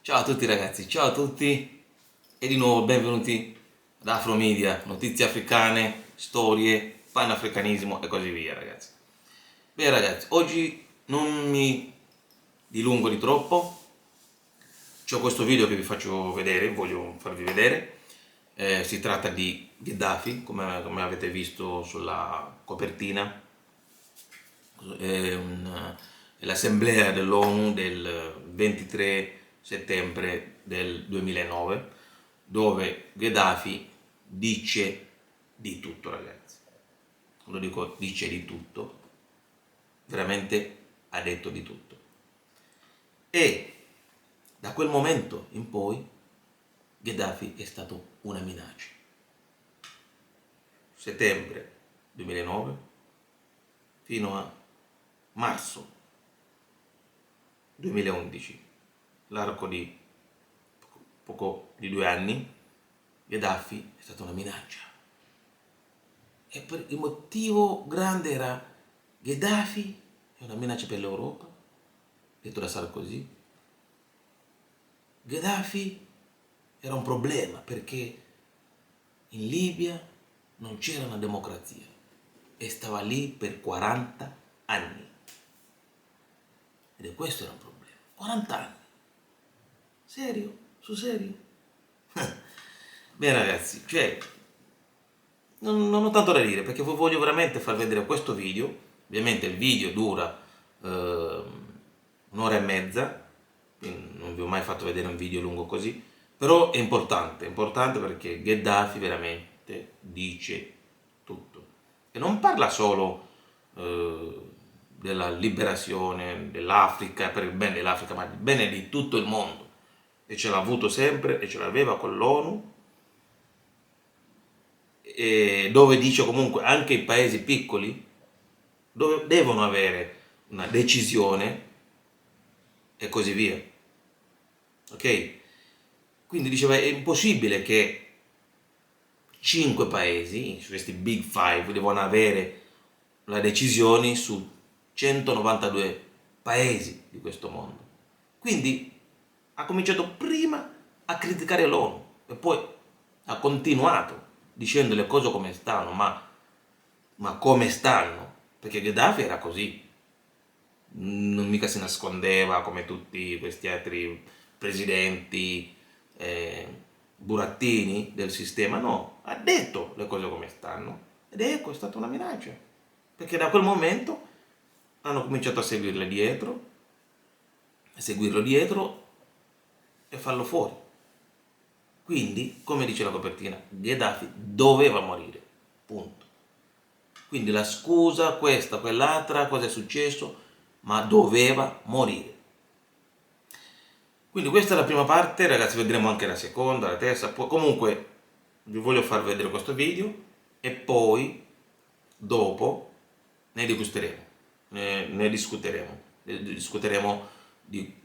Ciao a tutti ragazzi, ciao a tutti e di nuovo benvenuti ad Afro Media, notizie africane, storie, panafricanismo e così via ragazzi. Bene ragazzi, oggi non mi dilungo di troppo, c'ho questo video che vi faccio vedere, voglio farvi vedere. Si tratta di Gheddafi, come avete visto sulla copertina. È l'assemblea dell'ONU del 23 settembre del 2009, dove Gheddafi dice di tutto ragazzi. Quando dico dice di tutto, veramente ha detto di tutto. E da quel momento in poi Gheddafi è stato una minaccia. Settembre 2009 fino a marzo 2011, l'arco di poco di 2 anni, Gheddafi è stata una minaccia. E per il motivo grande era Gheddafi è una minaccia per l'Europa, detto da Sarkozy. Gheddafi era un problema perché in Libia non c'era una democrazia e stava lì per 40 anni. Ed è questo era un problema. 40 anni. Serio? Sul serio? Bene ragazzi, cioè, non ho tanto da dire perché voglio veramente far vedere questo video. Ovviamente il video dura un'ora e mezza, quindi non vi ho mai fatto vedere un video lungo così, però è importante perché Gheddafi veramente dice tutto. E non parla solo della liberazione dell'Africa, per il bene dell'Africa, ma il bene di tutto il mondo. E ce l'ha avuto sempre e ce l'aveva con l'ONU, dove dice comunque anche i paesi piccoli dove devono avere una decisione e così via. Ok? Quindi diceva è impossibile che 5 paesi, questi big five, devono avere la decisione su 192 paesi di questo mondo. Quindi ha cominciato prima a criticare l'ONU e poi ha continuato dicendo le cose come stanno, ma come stanno? Perché Gheddafi era così, non mica si nascondeva come tutti questi altri presidenti burattini del sistema, no, ha detto le cose come stanno ed ecco è stata una minaccia, perché da quel momento hanno cominciato a seguirlo dietro e farlo fuori. Quindi, come dice la copertina, Gheddafi doveva morire, punto. Quindi la scusa, questa, quell'altra, cosa è successo, ma doveva morire. Quindi questa è la prima parte, ragazzi, vedremo anche la seconda, la terza, poi comunque vi voglio far vedere questo video e poi dopo ne discuteremo, discuteremo di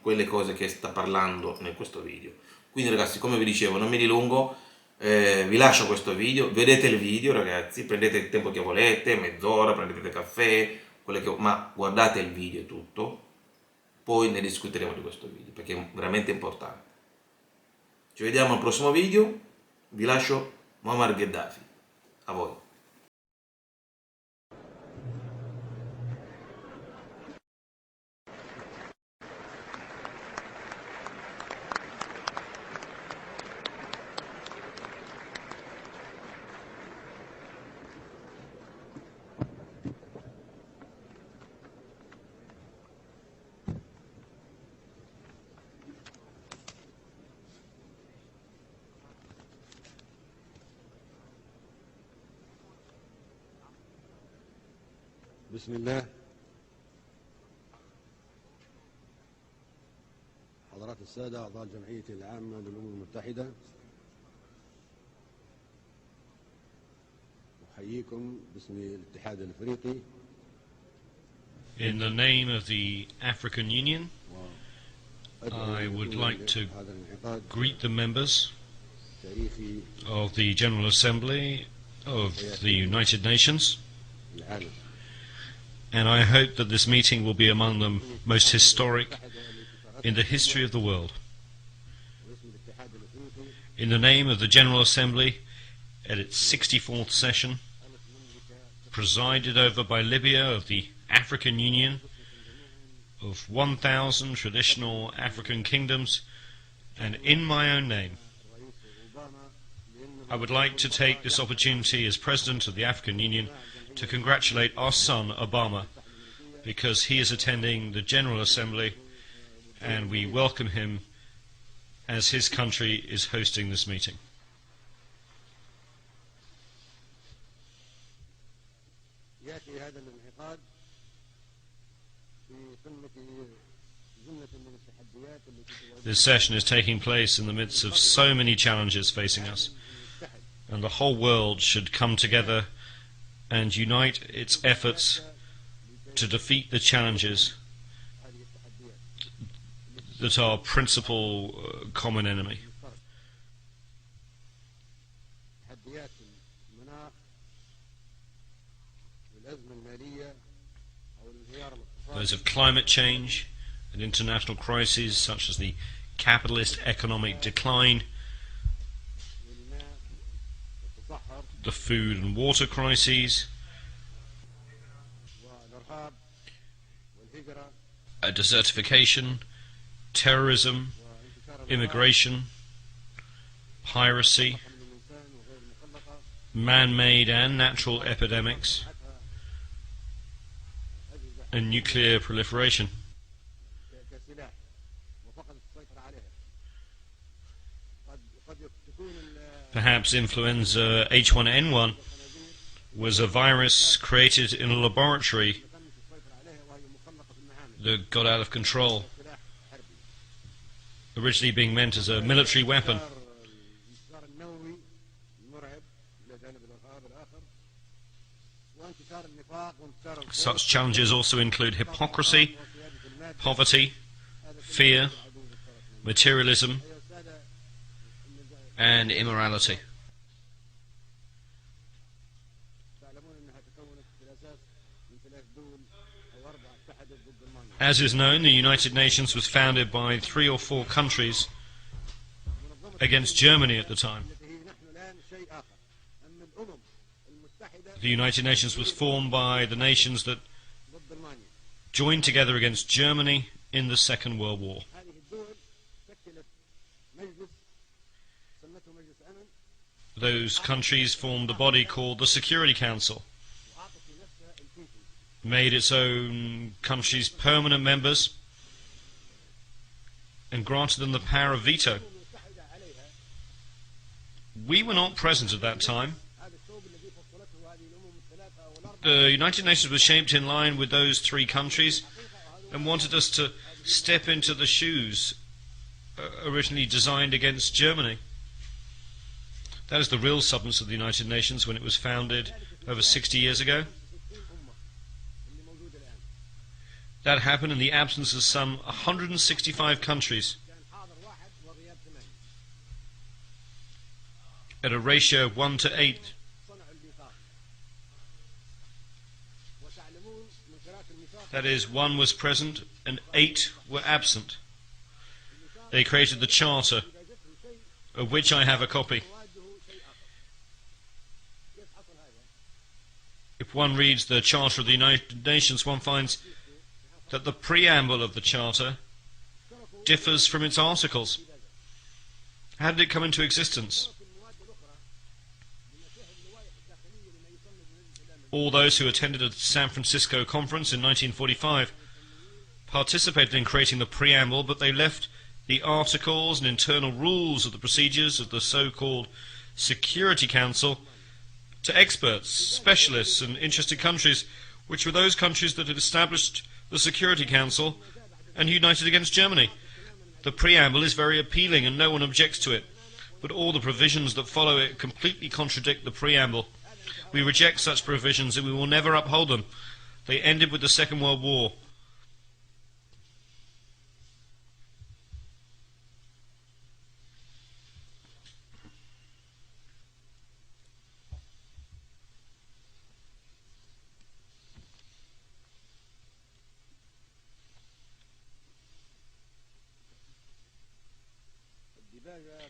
quelle cose che sta parlando in questo video. Quindi ragazzi, come vi dicevo, non mi dilungo, vi lascio questo video, vedete il video ragazzi, prendete il tempo che volete, mezz'ora, prendete il caffè, ma guardate il video tutto, poi ne discuteremo di questo video perché è veramente importante. Ci vediamo al prossimo video, vi lascio Muhammar Gheddafi, a voi. بسم الله. حضرات السادة أعضاء الجمعية العامة للأمم المتحدة، أحييكم باسم الاتحاد الأفريقي. In the name of the African Union, I would like to greet the members of the General Assembly of the United Nations, and I hope that this meeting will be among the most historic in the history of the world. In the name of the General Assembly at its 64th session, presided over by Libya of the African Union, of 1,000 traditional African kingdoms, and in my own name, I would like to take this opportunity as President of the African Union to congratulate our son Obama, because he is attending the General Assembly and we welcome him as his country is hosting this meeting. This session is taking place in the midst of so many challenges facing us, and the whole world should come together and unite its efforts to defeat the challenges that are our principal common enemy. Those of climate change and international crises such as the capitalist economic decline, the food and water crises, desertification, terrorism, immigration, piracy, man-made and natural epidemics, and nuclear proliferation. Perhaps influenza H1N1 was a virus created in a laboratory that got out of control, originally being meant as a military weapon. Such challenges also include hypocrisy, poverty, fear, materialism, and immorality. As is known, the United Nations was founded by 3 or 4 countries against Germany at the time. The United Nations was formed by the nations that joined together against Germany in the Second World War. Those countries formed a body called the Security Council, made its own countries permanent members, and granted them the power of veto. We were not present at that time. The United Nations was shaped in line with those 3 countries and wanted us to step into the shoes originally designed against Germany. That is the real substance of the United Nations when it was founded over 60 years ago. That happened in the absence of some 165 countries, at a ratio of 1 to 8. That is, 1 was present and 8 were absent. They created the Charter, of which I have a copy. If one reads the Charter of the United Nations, one finds that the preamble of the Charter differs from its articles. How did it come into existence? All those who attended the San Francisco conference in 1945 participated in creating the preamble, but they left the articles and internal rules of the procedures of the so-called Security Council to experts, specialists, and interested countries, which were those countries that had established the Security Council and united against Germany. The preamble is very appealing and no one objects to it, but all the provisions that follow it completely contradict the preamble. We reject such provisions and we will never uphold them. They ended with the Second World War.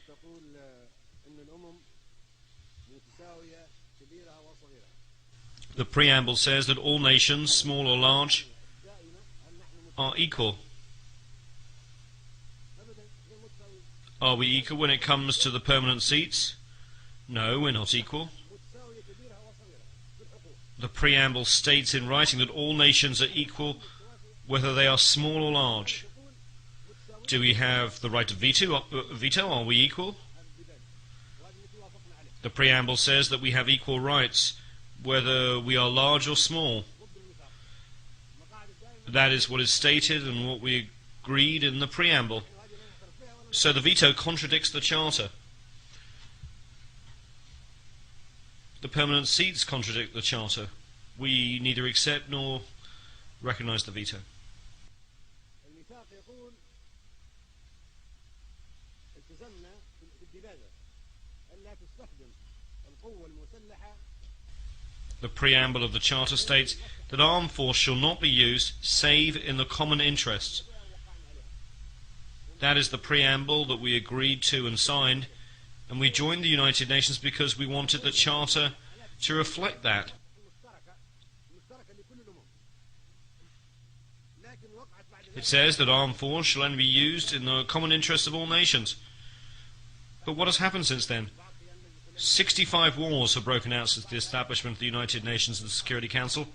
تقول إن الأمم متساوية كبيرها وصغيرها. The preamble says that all nations, small or large, are equal. Are we equal when it comes to the permanent seats? No, we're not equal. The preamble states in writing that all nations are equal whether they are small or large. Do we have the right to veto? Are we equal? The preamble says that we have equal rights whether we are large or small. That is what is stated and what we agreed in the preamble. So the veto contradicts the Charter. The permanent seats contradict the Charter. We neither accept nor recognize the veto. الميثاق يقول التزمنا بالدبابة ألا تستخدم القوة المسلحة. The preamble of the Charter states that armed force shall not be used save in the common interest. That is the preamble that we agreed to and signed, and we joined the United Nations because we wanted the Charter to reflect that. It says that armed force shall only be used in the common interest of all nations. But what has happened since then? 65 wars have broken out since the establishment of the United Nations and the Security Council.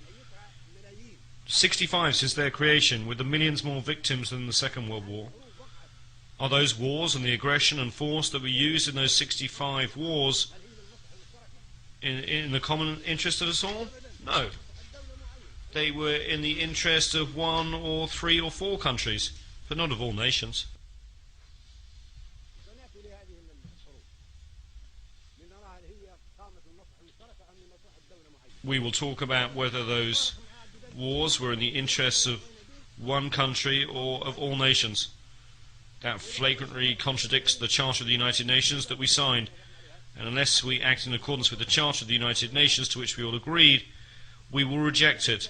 65 since their creation, with the millions more victims than the Second World War. Are those wars and the aggression and force that were used in those 65 wars in the common interest of us all? No. They were in the interest of 1 or 3 or 4 countries, but not of all nations. We will talk about whether those wars were in the interests of one country or of all nations. That flagrantly contradicts the Charter of the United Nations that we signed, and unless we act in accordance with the Charter of the United Nations to which we all agreed, we will reject it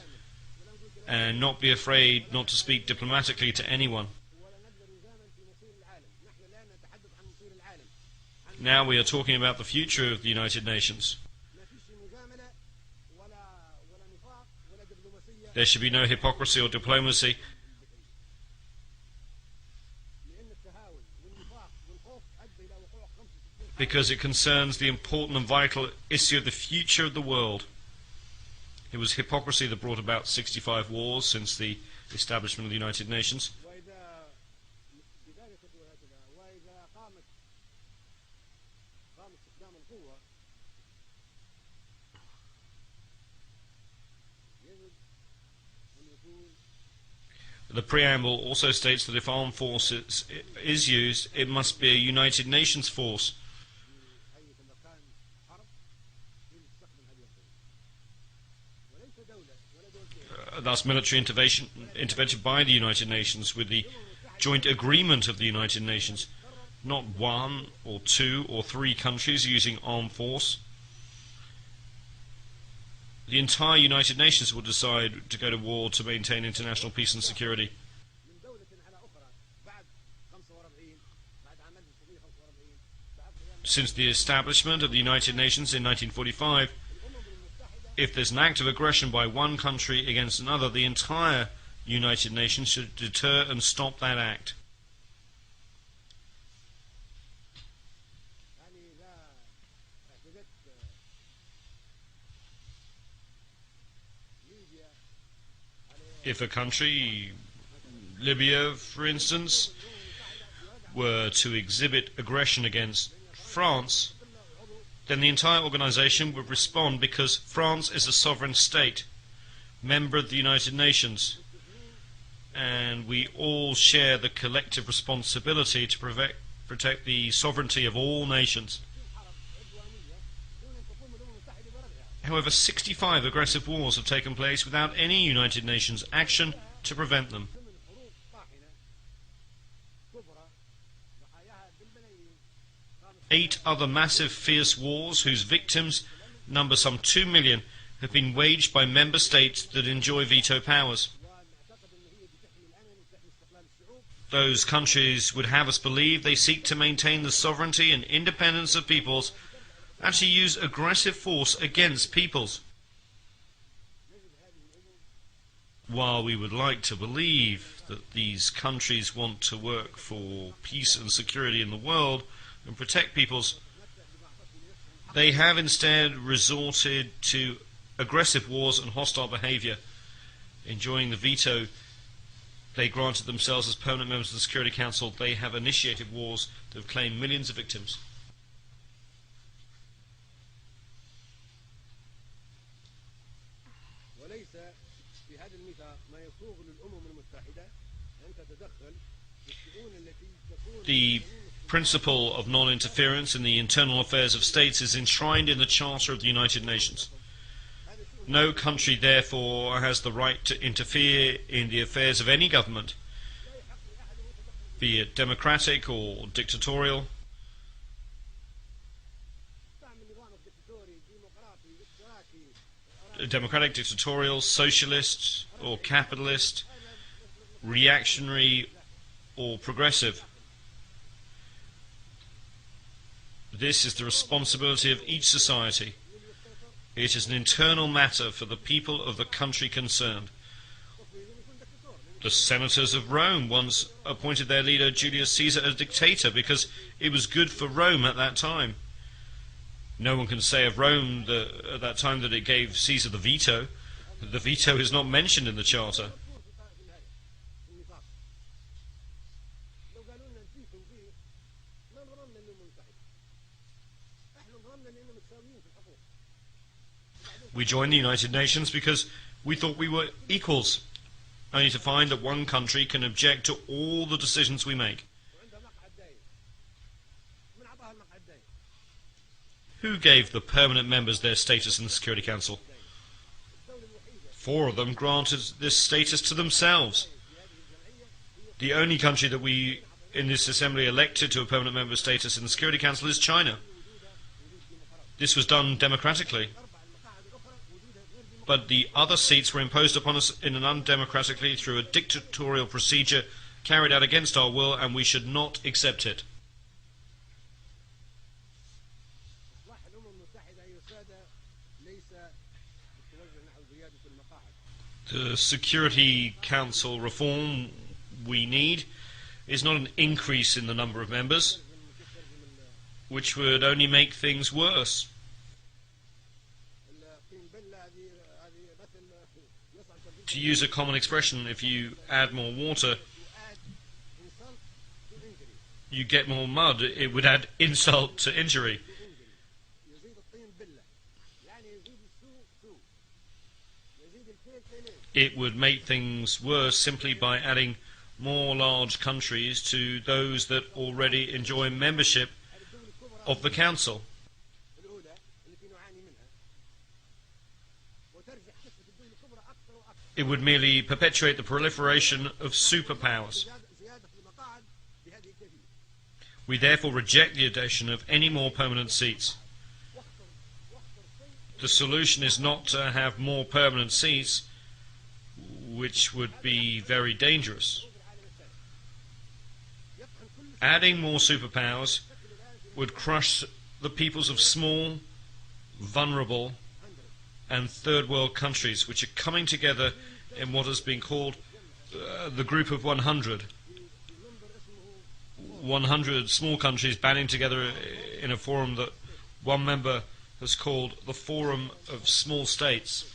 and not be afraid not to speak diplomatically to anyone. Now we are talking about the future of the United Nations. There should be no hypocrisy or diplomacy, because it concerns the important and vital issue of the future of the world. It was hypocrisy that brought about 65 wars since the establishment of the United Nations. The preamble also states that if armed force is used, it must be a United Nations force. Thus military intervention by the United Nations with the joint agreement of the United Nations, not 1 or 2 or 3 countries using armed force. The entire United Nations will decide to go to war to maintain international peace and security. Since the establishment of the United Nations in 1945, if there's an act of aggression by one country against another, the entire United Nations should deter and stop that act. If a country, Libya for instance, were to exhibit aggression against France, then the entire organization would respond, because France is a sovereign state, member of the United Nations, and we all share the collective responsibility to protect the sovereignty of all nations. However, 65 aggressive wars have taken place without any United Nations action to prevent them. Eight other massive, fierce wars, whose victims number some 2 million, have been waged by member states that enjoy veto powers. those countries would have us believe they seek to maintain the sovereignty and independence of peoples and to use aggressive force against peoples. While we would like to believe that these countries want to work for peace and security in the world and protect peoples, they have instead resorted to aggressive wars and hostile behavior. Enjoying the veto they granted themselves as permanent members of the Security Council, they have initiated wars that have claimed millions of victims. The principle of non-interference in the internal affairs of states is enshrined in the Charter of the United Nations. No country, therefore, has the right to interfere in the affairs of any government, be it democratic or dictatorial. Democratic, dictatorial, socialist or capitalist, reactionary or progressive. This is the responsibility of each society. It is an internal matter for the people of the country concerned. The senators of Rome once appointed their leader Julius Caesar as dictator because it was good for Rome at that time. No one can say of Rome at that time that it gave Caesar the veto. The veto is not mentioned in the Charter. We joined the United Nations because we thought we were equals, only to find that one country can object to all the decisions we make. Who gave the permanent members their status in the Security Council? 4 of them granted this status to themselves. The only country that we in this assembly elected to a permanent member status in the Security Council is China. This was done democratically. But the other seats were imposed upon us in an undemocratically through a dictatorial procedure carried out against our will, and we should not accept it. The Security Council reform we need is not an increase in the number of members, which would only make things worse. To use a common expression, if you add more water, you get more mud. It would add insult to injury. It would make things worse simply by adding more large countries to those that already enjoy membership of the Council. It would merely perpetuate the proliferation of superpowers. We therefore reject the addition of any more permanent seats. The solution is not to have more permanent seats, which would be very dangerous. Adding more superpowers would crush the peoples of small, vulnerable, and third world countries, which are coming together in what has been called the Group of 100. 100 small countries banding together in a forum that one member has called the Forum of Small States.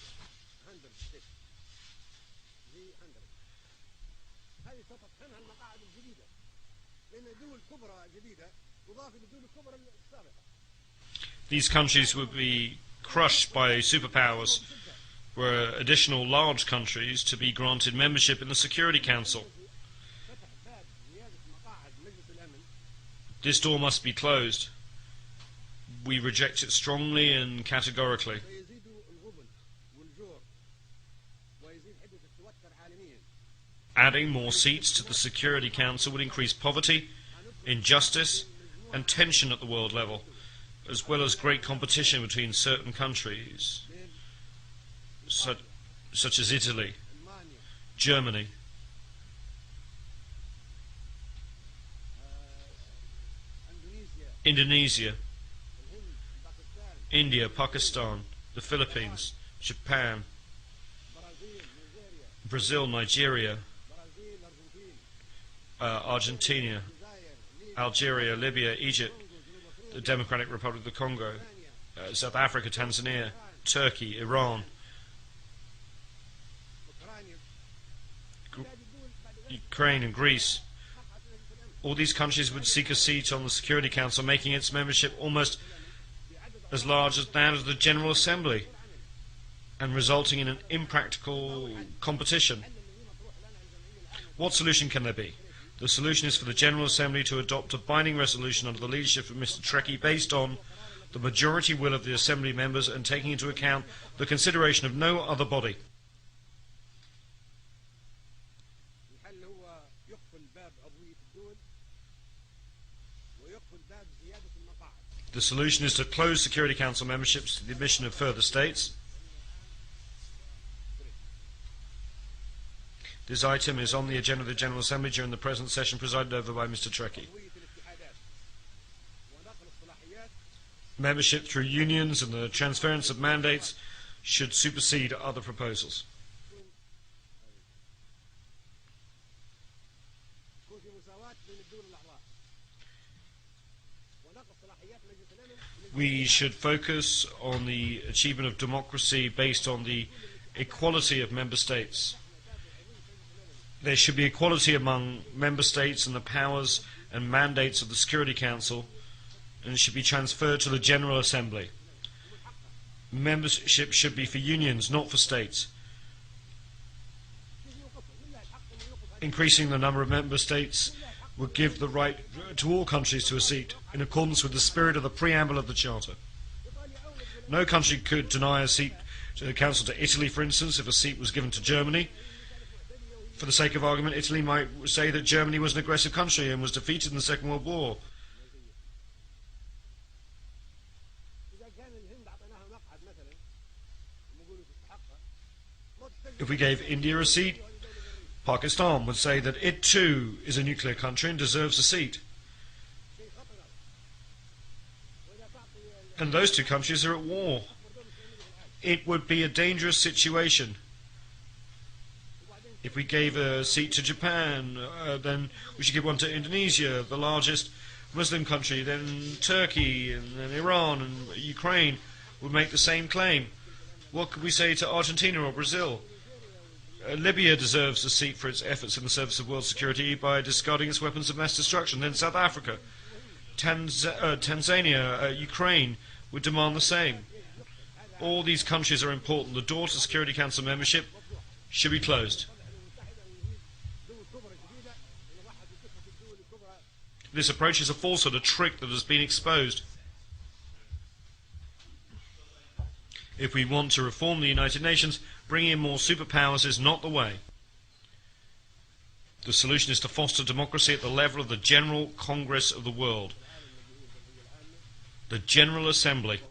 These countries would be crushed by superpowers, were additional large countries to be granted membership in the Security Council. This door must be closed. We reject it strongly and categorically. Adding more seats to the Security Council would increase poverty, injustice, and tension at the world level, as well as great competition between certain countries, such as Italy, Germany, Indonesia, India, Pakistan, the Philippines, Japan, Brazil, Nigeria, Argentina, Algeria, Libya, Egypt, the Democratic Republic of the Congo, South Africa, Tanzania, Turkey, Iran, Ukraine and Greece. All these countries would seek a seat on the Security Council, making its membership almost as large as that of the General Assembly, and resulting in an impractical competition. What solution can there be? The solution is for the General Assembly to adopt a binding resolution under the leadership of Mr. Trekkie based on the majority will of the Assembly members and taking into account the consideration of no other body. The solution is to close Security Council memberships to the admission of further states. This item is on the agenda of the General Assembly during the present session presided over by Mr. Trekkie. Membership through unions and the transference of mandates should supersede other proposals. We should focus on the achievement of democracy based on the equality of member states. There should be equality among member states and the powers and mandates of the Security Council, and it should be transferred to the General Assembly. Membership should be for unions, not for states. Increasing the number of member states would give the right to all countries to a seat, in accordance with the spirit of the preamble of the Charter. No country could deny a seat to the Council to Italy, for instance, if a seat was given to Germany. For the sake of argument, Italy might say that Germany was an aggressive country and was defeated in the Second World War. If we gave India a seat, Pakistan would say that it too is a nuclear country and deserves a seat. And those two countries are at war. It would be a dangerous situation. If we gave a seat to Japan, then we should give one to Indonesia, the largest Muslim country, then Turkey, and then Iran and Ukraine would make the same claim. What could we say to Argentina or Brazil? Libya deserves a seat for its efforts in the service of world security by discarding its weapons of mass destruction. Then South Africa, Tanzania, Ukraine would demand the same. All these countries are important. The door to Security Council membership should be closed. This approach is a falsehood, a trick that has been exposed. If we want to reform the United Nations, bringing in more superpowers is not the way. The solution is to foster democracy at the level of the General Congress of the world, the General Assembly,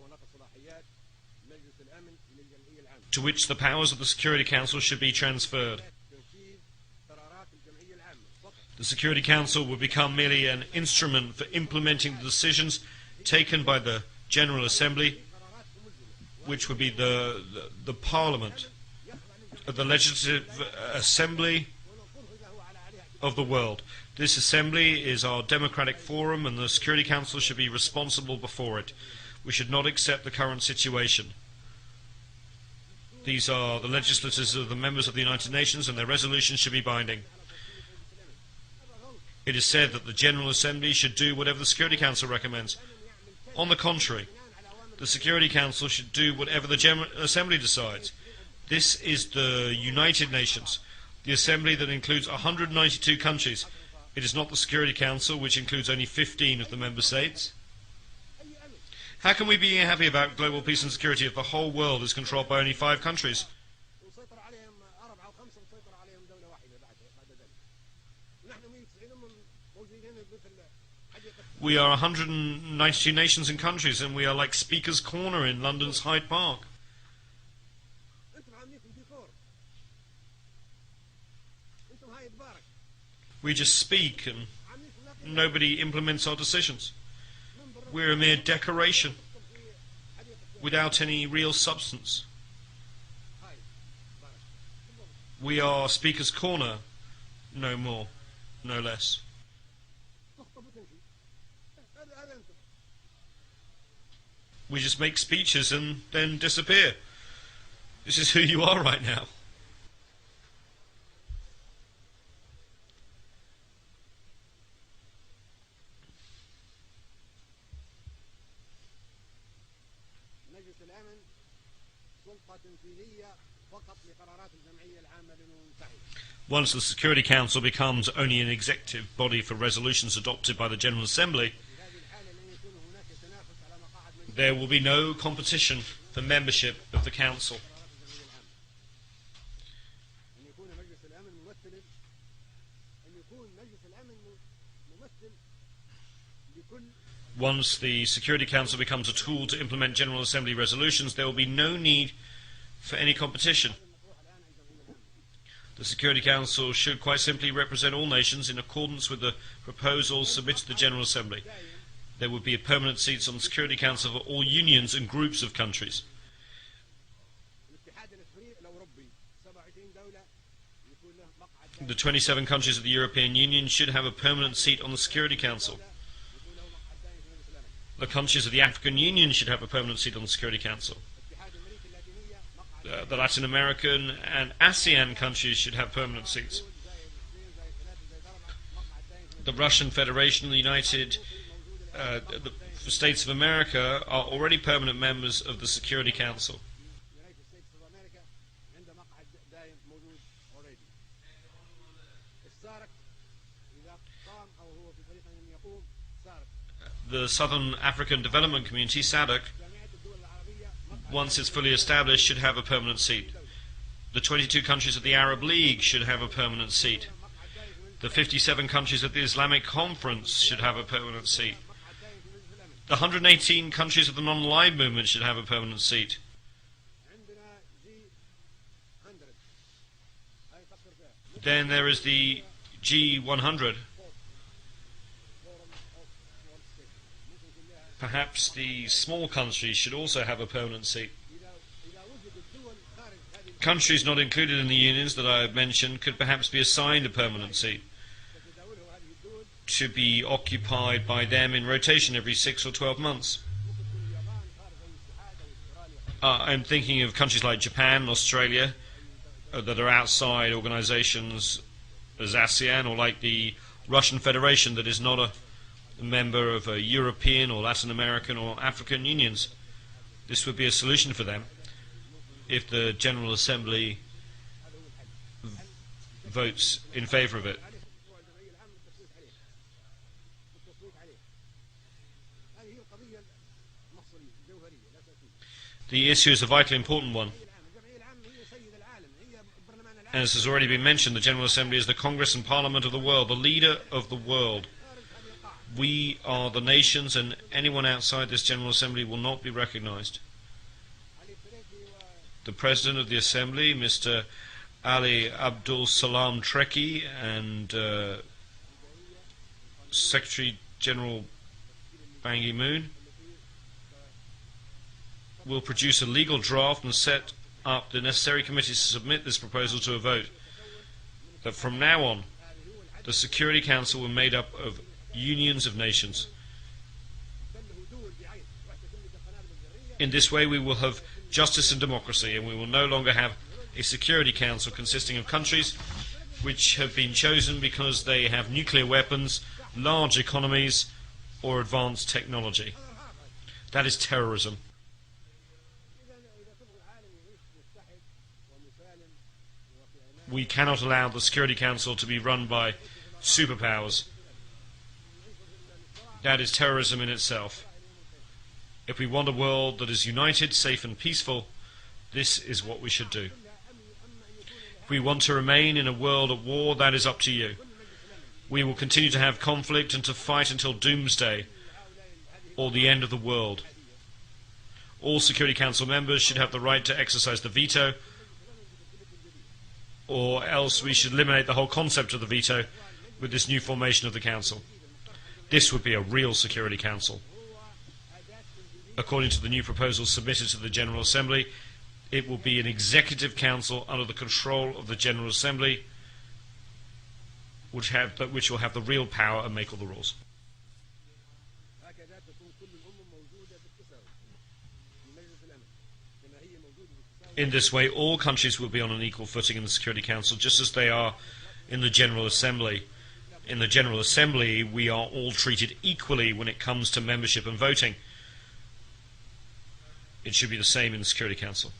to which the powers of the Security Council should be transferred. The Security Council would become merely an instrument for implementing the decisions taken by the General Assembly, which would be the Parliament, the Legislative Assembly of the world. This assembly is our democratic forum, and the Security Council should be responsible before it. We should not accept the current situation. These are the legislators of the members of the United Nations, and their resolutions should be binding. It is said that the General Assembly should do whatever the Security Council recommends. On the contrary, the Security Council should do whatever the General Assembly decides. This is the United Nations, the assembly that includes 192 countries. It is not the Security Council, which includes only 15 of the member states. How can we be happy about global peace and security if the whole world is controlled by only 5 countries? We are 192 nations and countries, and we are like Speaker's Corner in London's Hyde Park. We just speak and nobody implements our decisions. we're a mere decoration without any real substance. We are Speaker's Corner, no more, no less. We just make speeches and then disappear. This is who you are right now. Once the Security Council becomes only an executive body for resolutions adopted by the General Assembly, there will be no competition for membership of the Council. Once the Security Council becomes a tool to implement General Assembly resolutions, there will be no need for any competition. The Security Council should quite simply represent all nations in accordance with the proposals submitted to the General Assembly. There would be a permanent seats on the Security Council for all unions and groups of countries. The 27 countries of the European Union should have a permanent seat on the Security Council. The countries of the African Union should have a permanent seat on the Security Council. The Latin American and ASEAN countries should have permanent seats. The Russian Federation and the United States of America are already permanent members of the Security Council. The Southern African Development Community, SADC, once it's fully established, should have a permanent seat. The 22 countries of the Arab League should have a permanent seat. The 57 countries of the Islamic Conference should have a permanent seat. The 118 countries of the non-aligned movement should have a permanent seat. Then there is the G100. Perhaps the small countries should also have a permanent seat. Countries not included in the unions that I have mentioned could perhaps be assigned a permanent seat to be occupied by them in rotation every 6 or 12 months. I'm thinking of countries like Japan and Australia that are outside organizations as ASEAN, or like the Russian Federation that is not a member of European or Latin American or African unions. This would be a solution for them if the General Assembly votes in favor of it. The issue is a vitally important one. As has already been mentioned, the General Assembly is the Congress and Parliament of the world, the leader of the world. We are the nations, and anyone outside this General Assembly will not be recognized. The President of the Assembly, Mr. Ali Abdul Salam Treki, and Secretary General Ban Ki-moon will produce a legal draft and set up the necessary committees to submit this proposal to a vote. That from now on, the Security Council will be made up of unions of nations. In this way we will have justice and democracy, and we will no longer have a Security Council consisting of countries which have been chosen because they have nuclear weapons, large economies, or advanced technology. That is terrorism. We cannot allow the Security Council to be run by superpowers. That is terrorism in itself. If we want a world that is united, safe and peaceful, this is what we should do. If we want to remain in a world at war, that is up to you. We will continue to have conflict and to fight until doomsday or the end of the world. All Security Council members should have the right to exercise the veto, or else we should eliminate the whole concept of the veto with this new formation of the Council. This would be a real Security Council. according to the new proposal submitted to the General Assembly, it will be an executive council under the control of the General Assembly, which will have the real power and make all the rules. هكذا تكون كل الأمم موجودة بالتساوي في مجلس الأمن كما هي موجودة بالتساوي. In this way, all countries will be on an equal footing in the Security Council, just as they are in the General Assembly. In the General Assembly, we are all treated equally when it comes to membership and voting. It should be the same in the Security Council.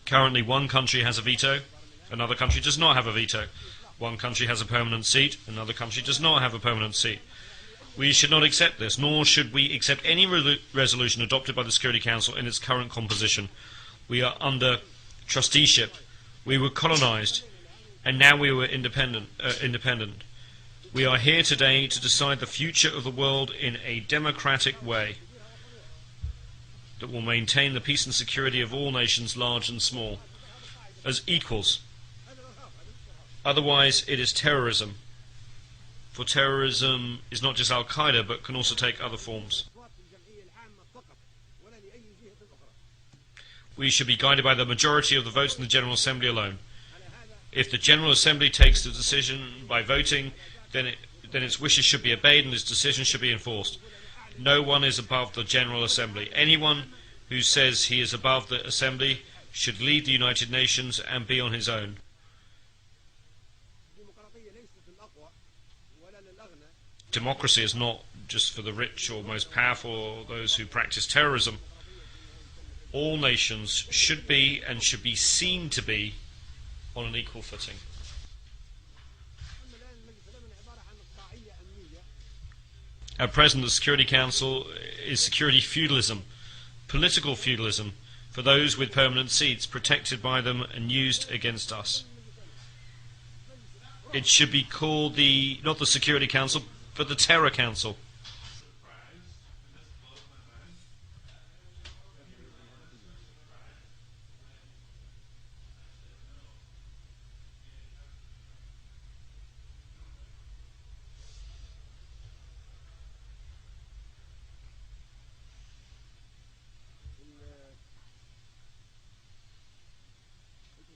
Currently, one country has a veto, another country does not have a veto. One country has a permanent seat, another country does not have a permanent seat. We should not accept this, nor should we accept any resolution adopted by the Security Council in its current composition. We are under trusteeship. We were colonized, and now we were independent. We are here today to decide the future of the world in a democratic way that will maintain the peace and security of all nations, large and small, as equals. Otherwise, it is terrorism. For terrorism is not just Al-Qaeda, but can also take other forms. We should be guided by the majority of the votes in the General Assembly alone. If the General Assembly takes the decision by voting, then its wishes should be obeyed and its decision should be enforced. No one is above the General Assembly. Anyone who says he is above the Assembly should leave the United Nations and be on his own. Democracy is not just for the rich or most powerful or those who practice terrorism. All nations should be and should be seen to be on an equal footing. At present, the Security Council is security feudalism, political feudalism, for those with permanent seats, protected by them and used against us. It should be called not the Security Council, but the Terror Council.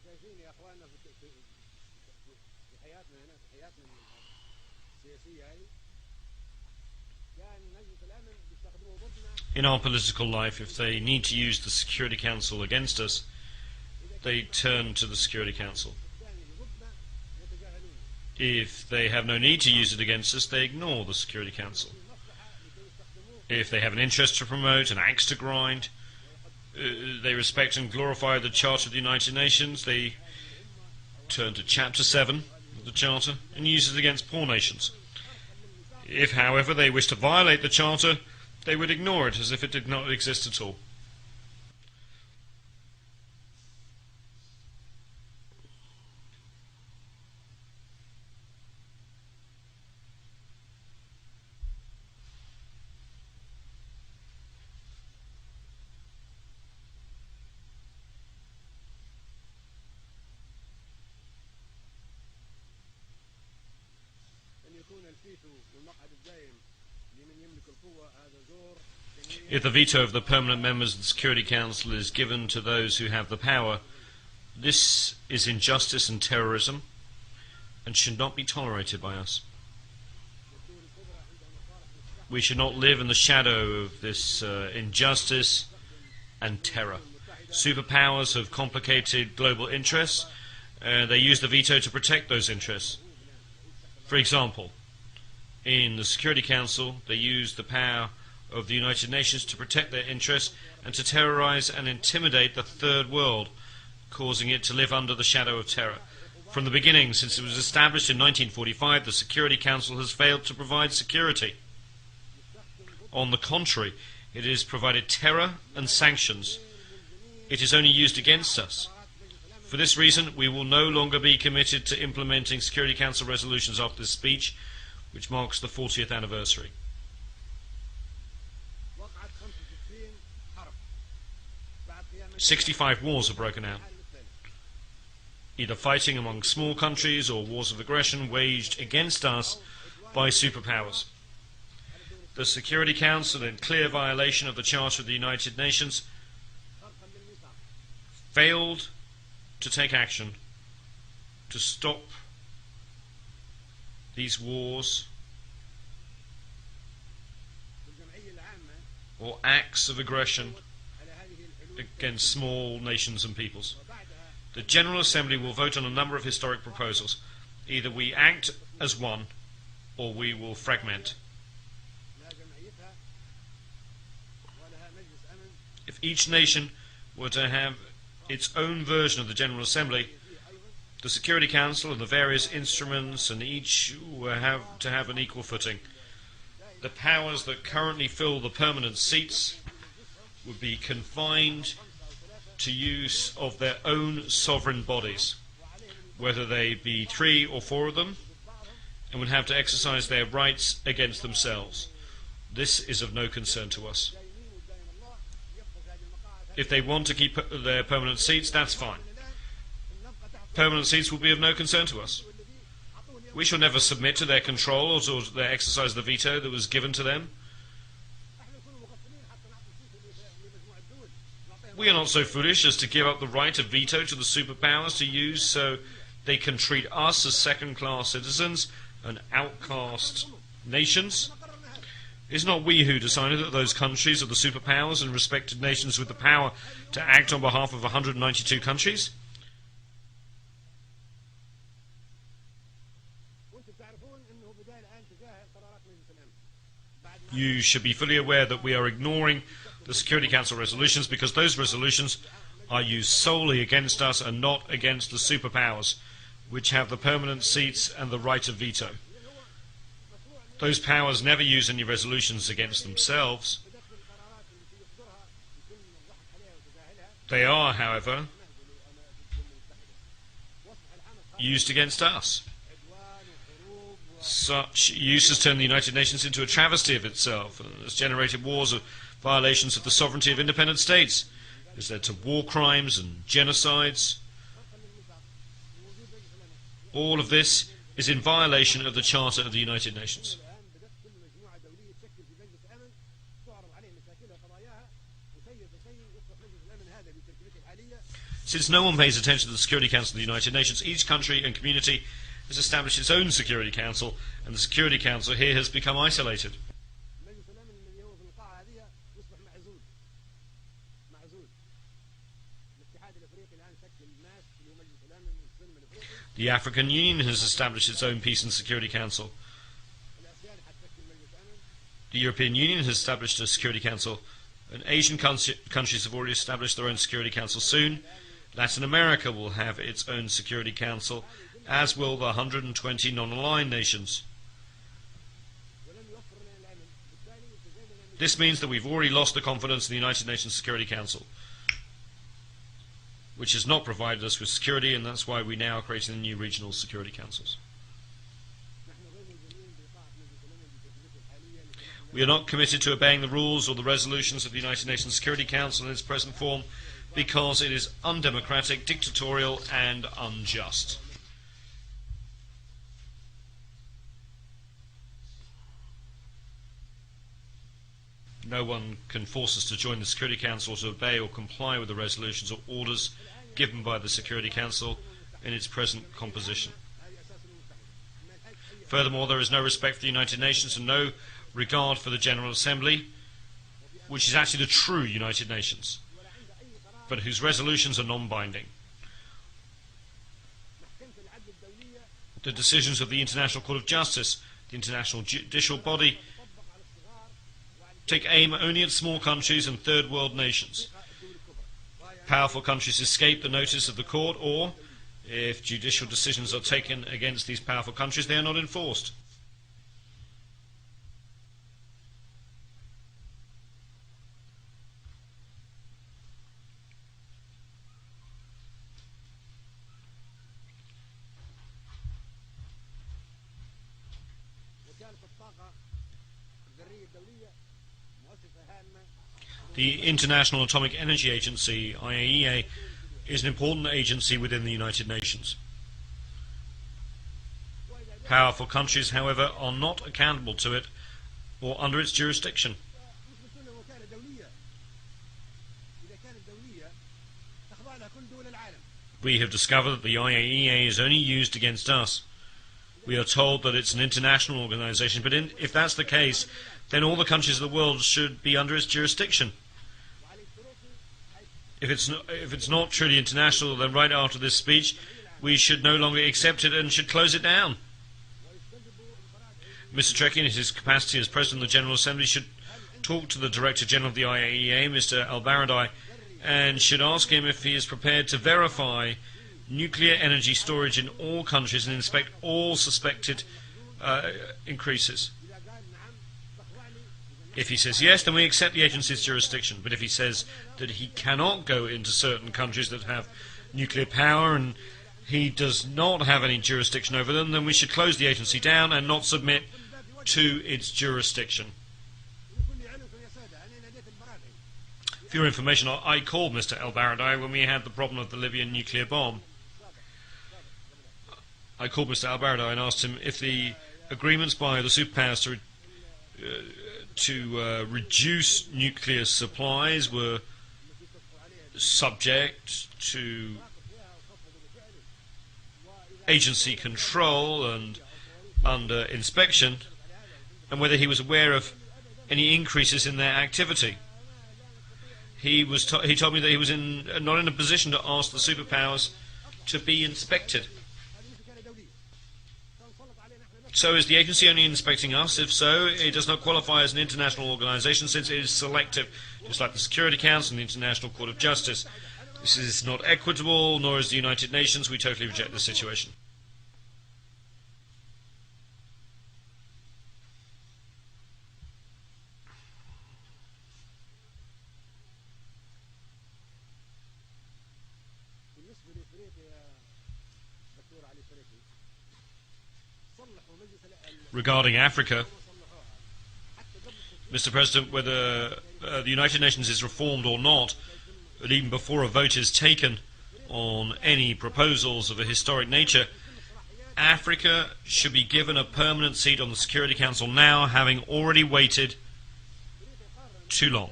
شايفين يا اخواننا في حياتنا هنا في حياتنا السياسيه هذه يعني مجلس الامن بيستخدموه ضدنا. In our political life, if they need to use the Security Council against us, they turn to the Security Council. If they have no need to use it against us, they ignore the Security Council. If they have an interest to promote, an axe to grind, they respect and glorify the Charter of the United Nations, they turn to Chapter 7 of the Charter and use it against poor nations. If, however, they wish to violate the Charter, they would ignore it as if it did not exist at all. If the veto of the permanent members of the Security Council is given to those who have the power, this is injustice and terrorism and should not be tolerated by us. We should not live in the shadow of this injustice and terror. Superpowers have complicated global interests. They use the veto to protect those interests. For example, in the Security Council, they use the power of the United Nations to protect their interests and to terrorize and intimidate the Third World, causing it to live under the shadow of terror. From the beginning, since it was established in 1945, the Security Council has failed to provide security. On the contrary, it has provided terror and sanctions. It is only used against us. For this reason, we will no longer be committed to implementing Security Council resolutions after this speech, which marks the 40th anniversary. 65 wars have broken out. either fighting among small countries or wars of aggression waged against us by superpowers. The Security Council, in clear violation of the Charter of the United Nations, failed to take action to stop these wars or acts of aggression against small nations and peoples. The General Assembly will vote on a number of historic proposals. Either we act as one, or we will fragment. If each nation were to have its own version of the General Assembly, the Security Council and the various instruments and each will have to have an equal footing. The powers that currently fill the permanent seats would be confined to use of their own sovereign bodies, whether they be 3 or 4 of them, and would have to exercise their rights against themselves. This is of no concern to us. If they want to keep their permanent seats, that's fine. Permanent seats will be of no concern to us. We shall never submit to their control or to their exercise of the veto that was given to them. We are not so foolish as to give up the right of veto to the superpowers to use so they can treat us as second-class citizens and outcast nations. It is not we who decided that those countries are the superpowers and respected nations with the power to act on behalf of 192 countries. You should be fully aware that we are ignoring the Security Council resolutions because those resolutions are used solely against us and not against the superpowers, which have the permanent seats and the right of veto. Those powers never use any resolutions against themselves. They are, however, used against us. Such use has turned the United Nations into a travesty of itself and has generated wars of violations of the sovereignty of independent states. It has led to war crimes and genocides. All of this is in violation of the Charter of the United Nations. Since no one pays attention to the Security Council of the United Nations, each country and community has established its own Security Council, and the Security Council here has become isolated. The African Union has established its own Peace and Security Council. The European Union has established a Security Council, and Asian countries have already established their own Security Council soon. Latin America will have its own Security Council, as will the 120 non-aligned nations. This means that we've already lost the confidence in the United Nations Security Council, which has not provided us with security, and that's why we now are creating the new regional security councils. We are not committed to obeying the rules or the resolutions of the United Nations Security Council in its present form because it is undemocratic, dictatorial, and unjust. No one can force us to join the Security Council or to obey or comply with the resolutions or orders given by the Security Council in its present composition. Furthermore, there is no respect for the United Nations and no regard for the General Assembly, which is actually the true United Nations, but whose resolutions are non-binding. The decisions of the International Court of Justice, the international judicial body, take aim only at small countries and third world nations. Powerful countries escape the notice of the court, or, if judicial decisions are taken against these powerful countries, they are not enforced. The International Atomic Energy Agency, IAEA, is an important agency within the United Nations. Powerful countries, however, are not accountable to it or under its jurisdiction. مثل لو كانت دولية إذا كانت دولية تخضع لها كل دول العالم. We have discovered that the IAEA is only used against us. We are told that it's an international organization, but if that's the case, then all the countries of the world should be under its jurisdiction. If it's not truly international, then right after this speech, we should no longer accept it and should close it down. Mr. Trekkie, in his capacity as President of the General Assembly, should talk to the Director General of the IAEA, Mr. Al-Baradei, and should ask him if he is prepared to verify nuclear energy storage in all countries and inspect all suspected increases. If he says yes, then we accept the agency's jurisdiction. But if he says that he cannot go into certain countries that have nuclear power and he does not have any jurisdiction over them, then we should close the agency down and not submit to its jurisdiction. For your information, I called Mr. El-Baradei when we had the problem of the Libyan nuclear bomb. I called Mr. El-Baradei and asked him if the agreements by the superpowers to reduce nuclear supplies were subject to agency control and under inspection, and whether he was aware of any increases in their activity. He told me that he was not in a position to ask the superpowers to be inspected. So is the agency only inspecting us? If so, it does not qualify as an international organization since it is selective, just like the Security Council and the International Court of Justice. This is not equitable, nor is the United Nations. We totally reject this situation. بالنسبة لإفريقيا يا دكتور علي فريقي صلحوا مجلس Regarding Africa, Mr. President, whether the United Nations is reformed or not, but even before a vote is taken on any proposals of a historic nature, Africa should be given a permanent seat on the Security Council now, having already waited too long.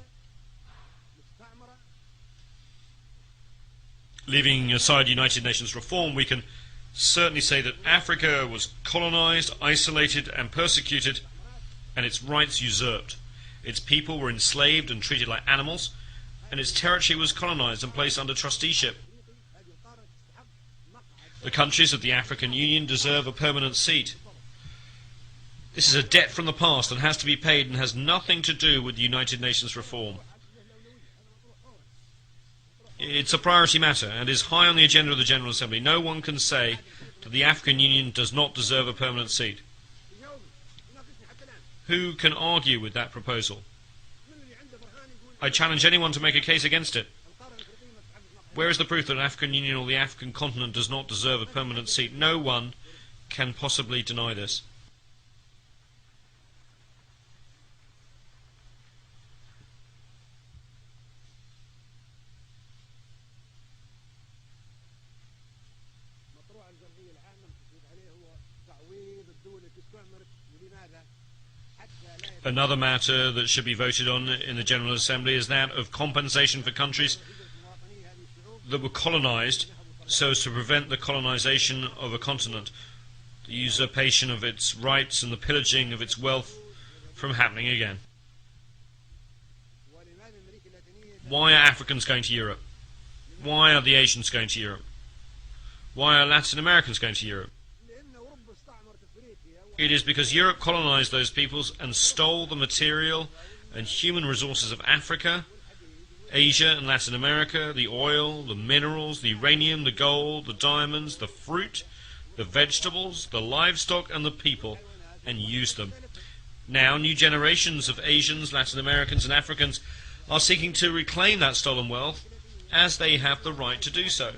Leaving aside United Nations reform, we can certainly say that Africa was colonized, isolated and persecuted, and its rights usurped. Its people were enslaved and treated like animals, and its territory was colonized and placed under trusteeship. The countries of the African Union deserve a permanent seat. This is a debt from the past and has to be paid and has nothing to do with the United Nations reform. It's a priority matter and is high on the agenda of the General Assembly. No one can say that the African Union does not deserve a permanent seat. Who can argue with that proposal? I challenge anyone to make a case against it. Where is the proof that the African Union or the African continent does not deserve a permanent seat? No one can possibly deny this. مشروع الجمعية العامة المقصود عليه هو تعويض الدول التي استعمرت ولماذا؟ حتى لا Another matter that should be voted on in the General Assembly is that of compensation for countries that were colonized so as to prevent the colonization of a continent, the usurpation of its rights and the pillaging of its wealth from happening again. ولماذا أمريكا اللاتينية Why are Africans going to Europe? Why are the Asians going to Europe? Why are Latin Americans going to Europe? لأن أوروبا استعمرت أفريقيا It is because Europe colonized those peoples and stole the material and human resources of Africa, Asia and Latin America, the oil, the minerals, the uranium, the gold, the diamonds, the fruit, the vegetables, the livestock and the people, and used them. Now new generations of Asians, Latin Americans and Africans are seeking to reclaim that stolen wealth as they have the right to do so.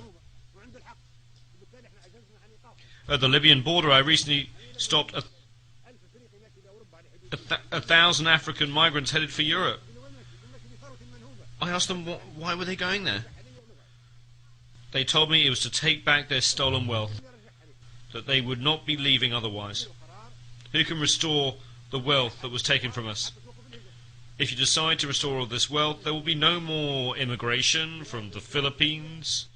وعنده الحق وبالتالي احنا عجزنا عن ايقافه. At the Libyan border, I recently stopped 1000 افريقي ماشي الى اوروبا على حدود 1,000 African migrants headed for Europe. ماشي بثروه منهوبه. I asked them why were they going there. They told me it was to take back their stolen wealth, that they would not be leaving otherwise. Who can restore the wealth that was taken from us? If you decide to restore all this wealth, there will be no more immigration from the Philippines,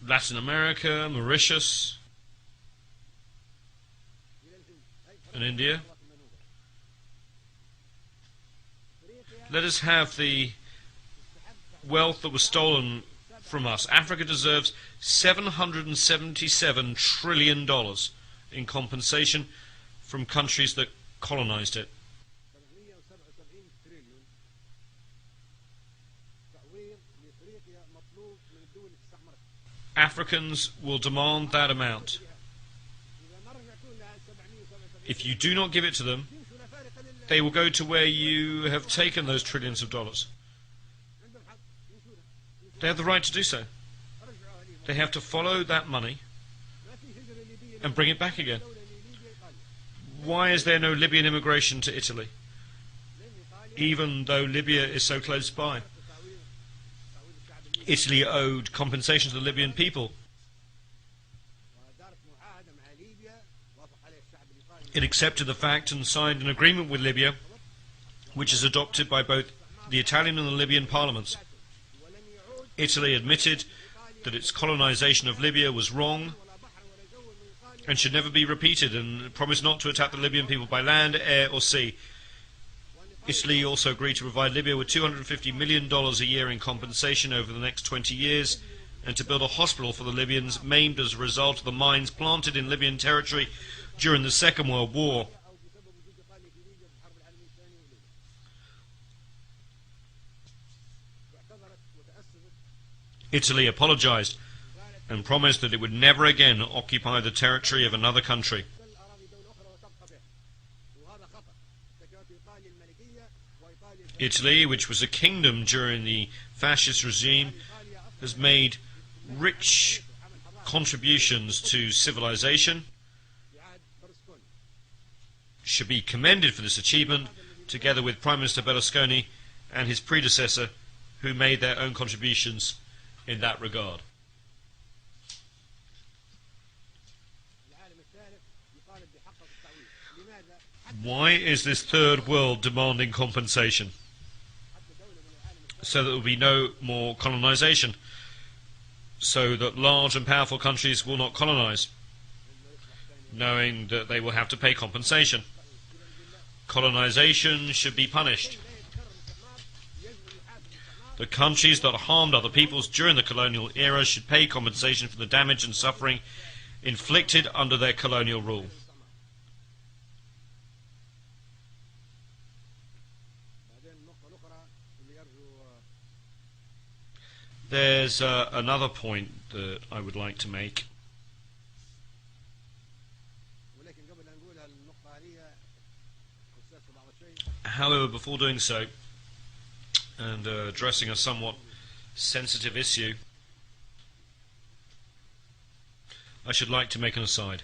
Latin America, Mauritius, and India. Let us have the wealth that was stolen from us. Africa deserves $777 trillion in compensation from countries that colonized it. Africans will demand that amount. If you do not give it to them, they will go to where you have taken those trillions of dollars. They have the right to do so. They have to follow that money and bring it back again. Why is there no Libyan immigration to Italy, even though Libya is so close by? Italy owed compensation to the Libyan people. It accepted the fact and signed an agreement with Libya, which is adopted by both the Italian and the Libyan parliaments. Italy admitted that its colonization of Libya was wrong and should never be repeated, and promised not to attack the Libyan people by land, air or sea. Italy also agreed to provide Libya with $250 million a year in compensation over the next 20 years, and to build a hospital for the Libyans maimed as a result of the mines planted in Libyan territory during the Second World War. Italy apologized and promised that it would never again occupy the territory of another country. Italy, which was a kingdom during the fascist regime, has made rich contributions to civilization, should be commended for this achievement, together with Prime Minister Berlusconi and his predecessor, who made their own contributions in that regard. Why is this third world demanding compensation? So that there will be no more colonization, so that large and powerful countries will not colonize, knowing that they will have to pay compensation. Colonization should be punished. The countries that harmed other peoples during the colonial era should pay compensation for the damage and suffering inflicted under their colonial rule. There's another point that I would like to make. However, before doing so, and addressing a somewhat sensitive issue, I should like to make an aside.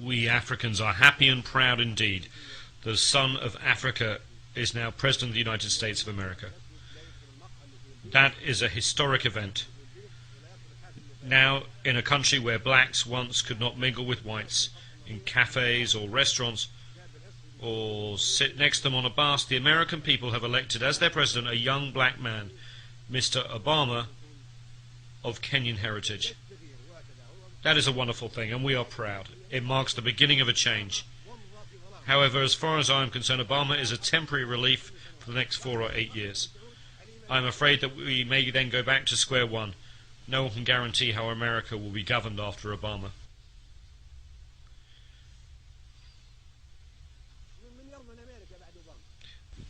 We Africans are happy and proud indeed. The son of Africa is now President of the United States of America. That is a historic event. Now, in a country where blacks once could not mingle with whites, in cafes or restaurants, or sit next to them on a bus, the American people have elected as their president a young black man, Mr. Obama, of Kenyan heritage. That is a wonderful thing, and we are proud. It marks the beginning of a change. However, as far as I am concerned, Obama is a temporary relief for the next 4 or 8 years. I am afraid that we may then go back to square one. No one can guarantee how America will be governed after Obama.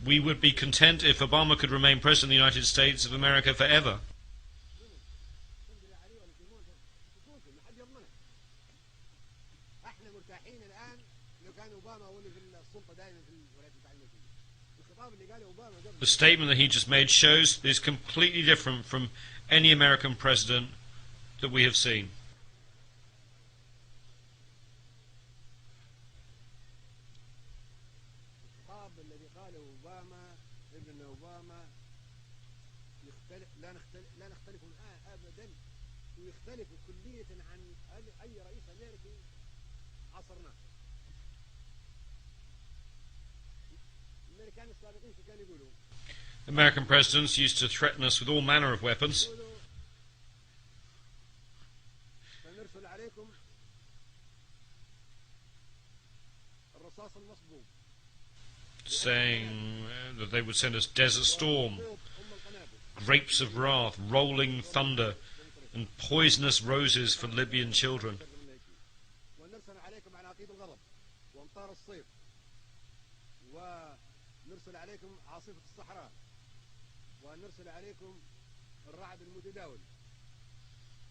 We would be content if Obama could remain President of the United States of America forever. الخطاب اللي قاله أوباما قبل The statement that he just made shows is completely different from any American president that we have seen. الخطاب الذي قاله أوباما ابن أوباما لا نختلف أبدا، ويختلف كلية عن أي رئيس أمريكي عصرناه. الأمريكان السابقين شو كانوا يقولوا؟ American presidents used to threaten us with all manner of weapons, سنرسل عليكم الرصاص المصبوب، saying that they would send us Desert Storm, أم القنابل، grapes of wrath, rolling thunder, and poisonous roses for Libyan children. ونرسل عليكم عناقيد الغضب وأمطار الصيف، ونرسل عليكم عاصفة الصحراء، ونرسل عليكم الرعد المتداول،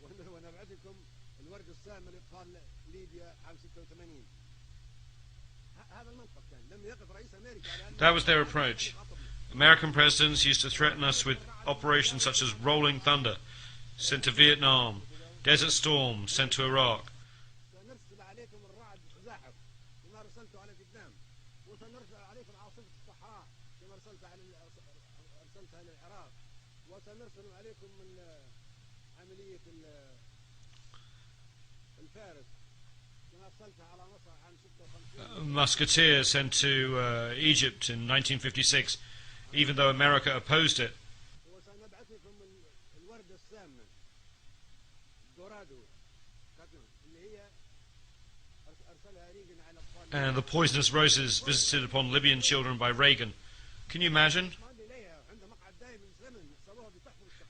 ونبعثكم الورد السام لإبطال ليبيا عام 86. هذا المنطق كان لم يقف رئيس أمريكا على أن That was their approach. American presidents used to threaten us with operations such as Rolling Thunder, sent to Vietnam, Desert Storm, sent to Iraq. سنرسل عليكم الرعد زاحف كما أرسلته على فيتنام، وسنرسل عليكم عاصفة الصحراء كما أرسلتها للعراق، وسنرسل عليكم عملية الفارس كما أرسلتها على مصر عام 56. Musketeer sent to Egypt in 1956, even though America opposed it. وسنبعثكم الورد السام دورادو اللي هي أرسلها ريغن على أطفال And the poisonous roses visited upon Libyan children by Reagan. Can you imagine?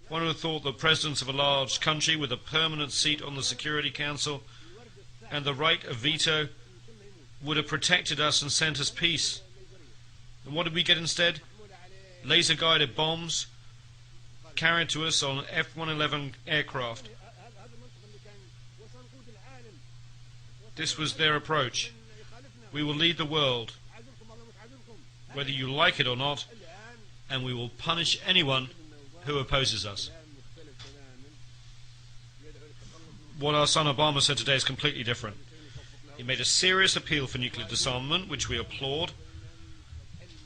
One would have thought that presidents of a large country with a permanent seat on the Security Council and the right of veto would have protected us and sent us peace. And what did we get instead? Laser-guided bombs carried to us on F-111 aircraft. This was their approach. We will lead the world, whether you like it or not, and we will punish anyone who opposes us. What our son Obama said today is completely different. He made a serious appeal for nuclear disarmament, which we applaud.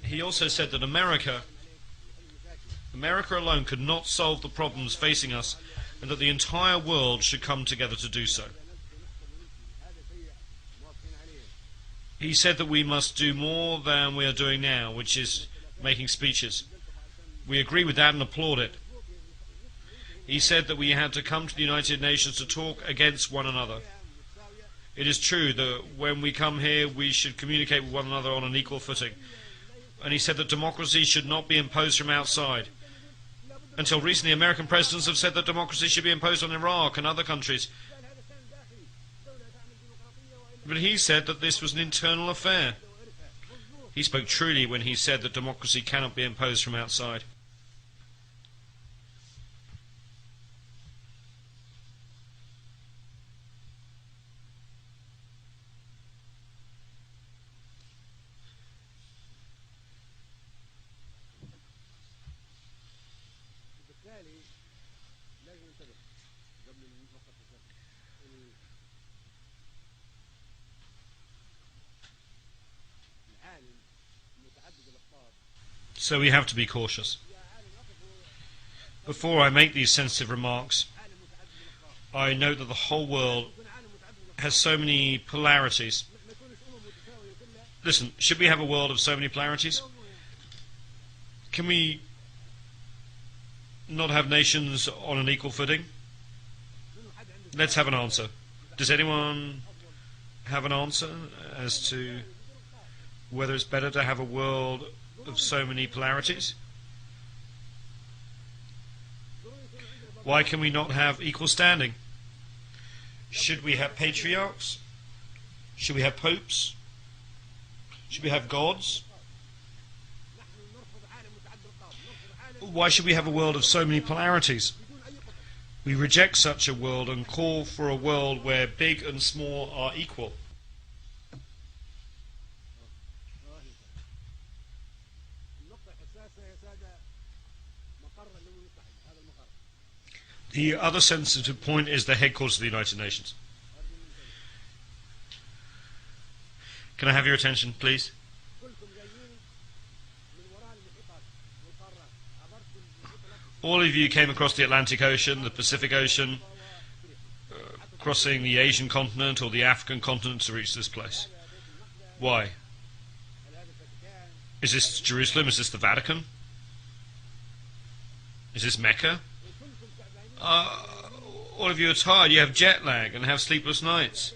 He also said that America alone could not solve the problems facing us, and that the entire world should come together to do so. He said that we must do more than we are doing now, which is making speeches. We agree with that and applaud it. He said that we had to come to the United Nations to talk against one another. It is true that when we come here, we should communicate with one another on an equal footing. And he said that democracy should not be imposed from outside. Until recently, American presidents have said that democracy should be imposed on Iraq and other countries. But he said that this was an internal affair. He spoke truly when he said that democracy cannot be imposed from outside. بالتالي لازم ننتبه قبل النقطة العالم متعدد الأخطار. So we have to be cautious. Before I make these sensitive remarks, I note that the whole world has so many polarities. Listen, should we have a world of so many polarities? Can we not have nations on an equal footing? Let's have an answer. Does anyone have an answer as to whether it's better to have a world of so many polarities? Why can we not have equal standing? Should we have patriarchs? Should we have popes? Should we have gods? Why should we have a world of so many polarities? We reject such a world and call for a world where big and small are equal. The other sensitive point is the headquarters of the United Nations. Can I have your attention, please? All of you came across the Atlantic Ocean, the Pacific Ocean, crossing the Asian continent or the African continent to reach this place. Why? Is this Jerusalem? Is this the Vatican? Is this Mecca? All of you are tired, you have jet lag and have sleepless nights.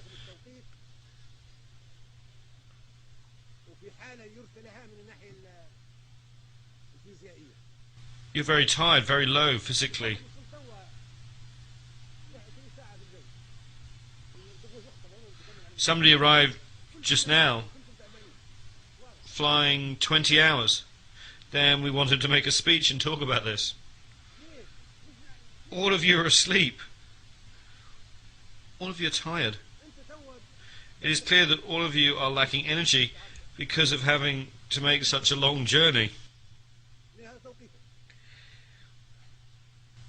You're very tired, very low physically. Somebody arrived just now, flying 20 hours. Then we wanted to make a speech and talk about this. All of you are asleep. All of you are tired. It is clear that all of you are lacking energy because of having to make such a long journey.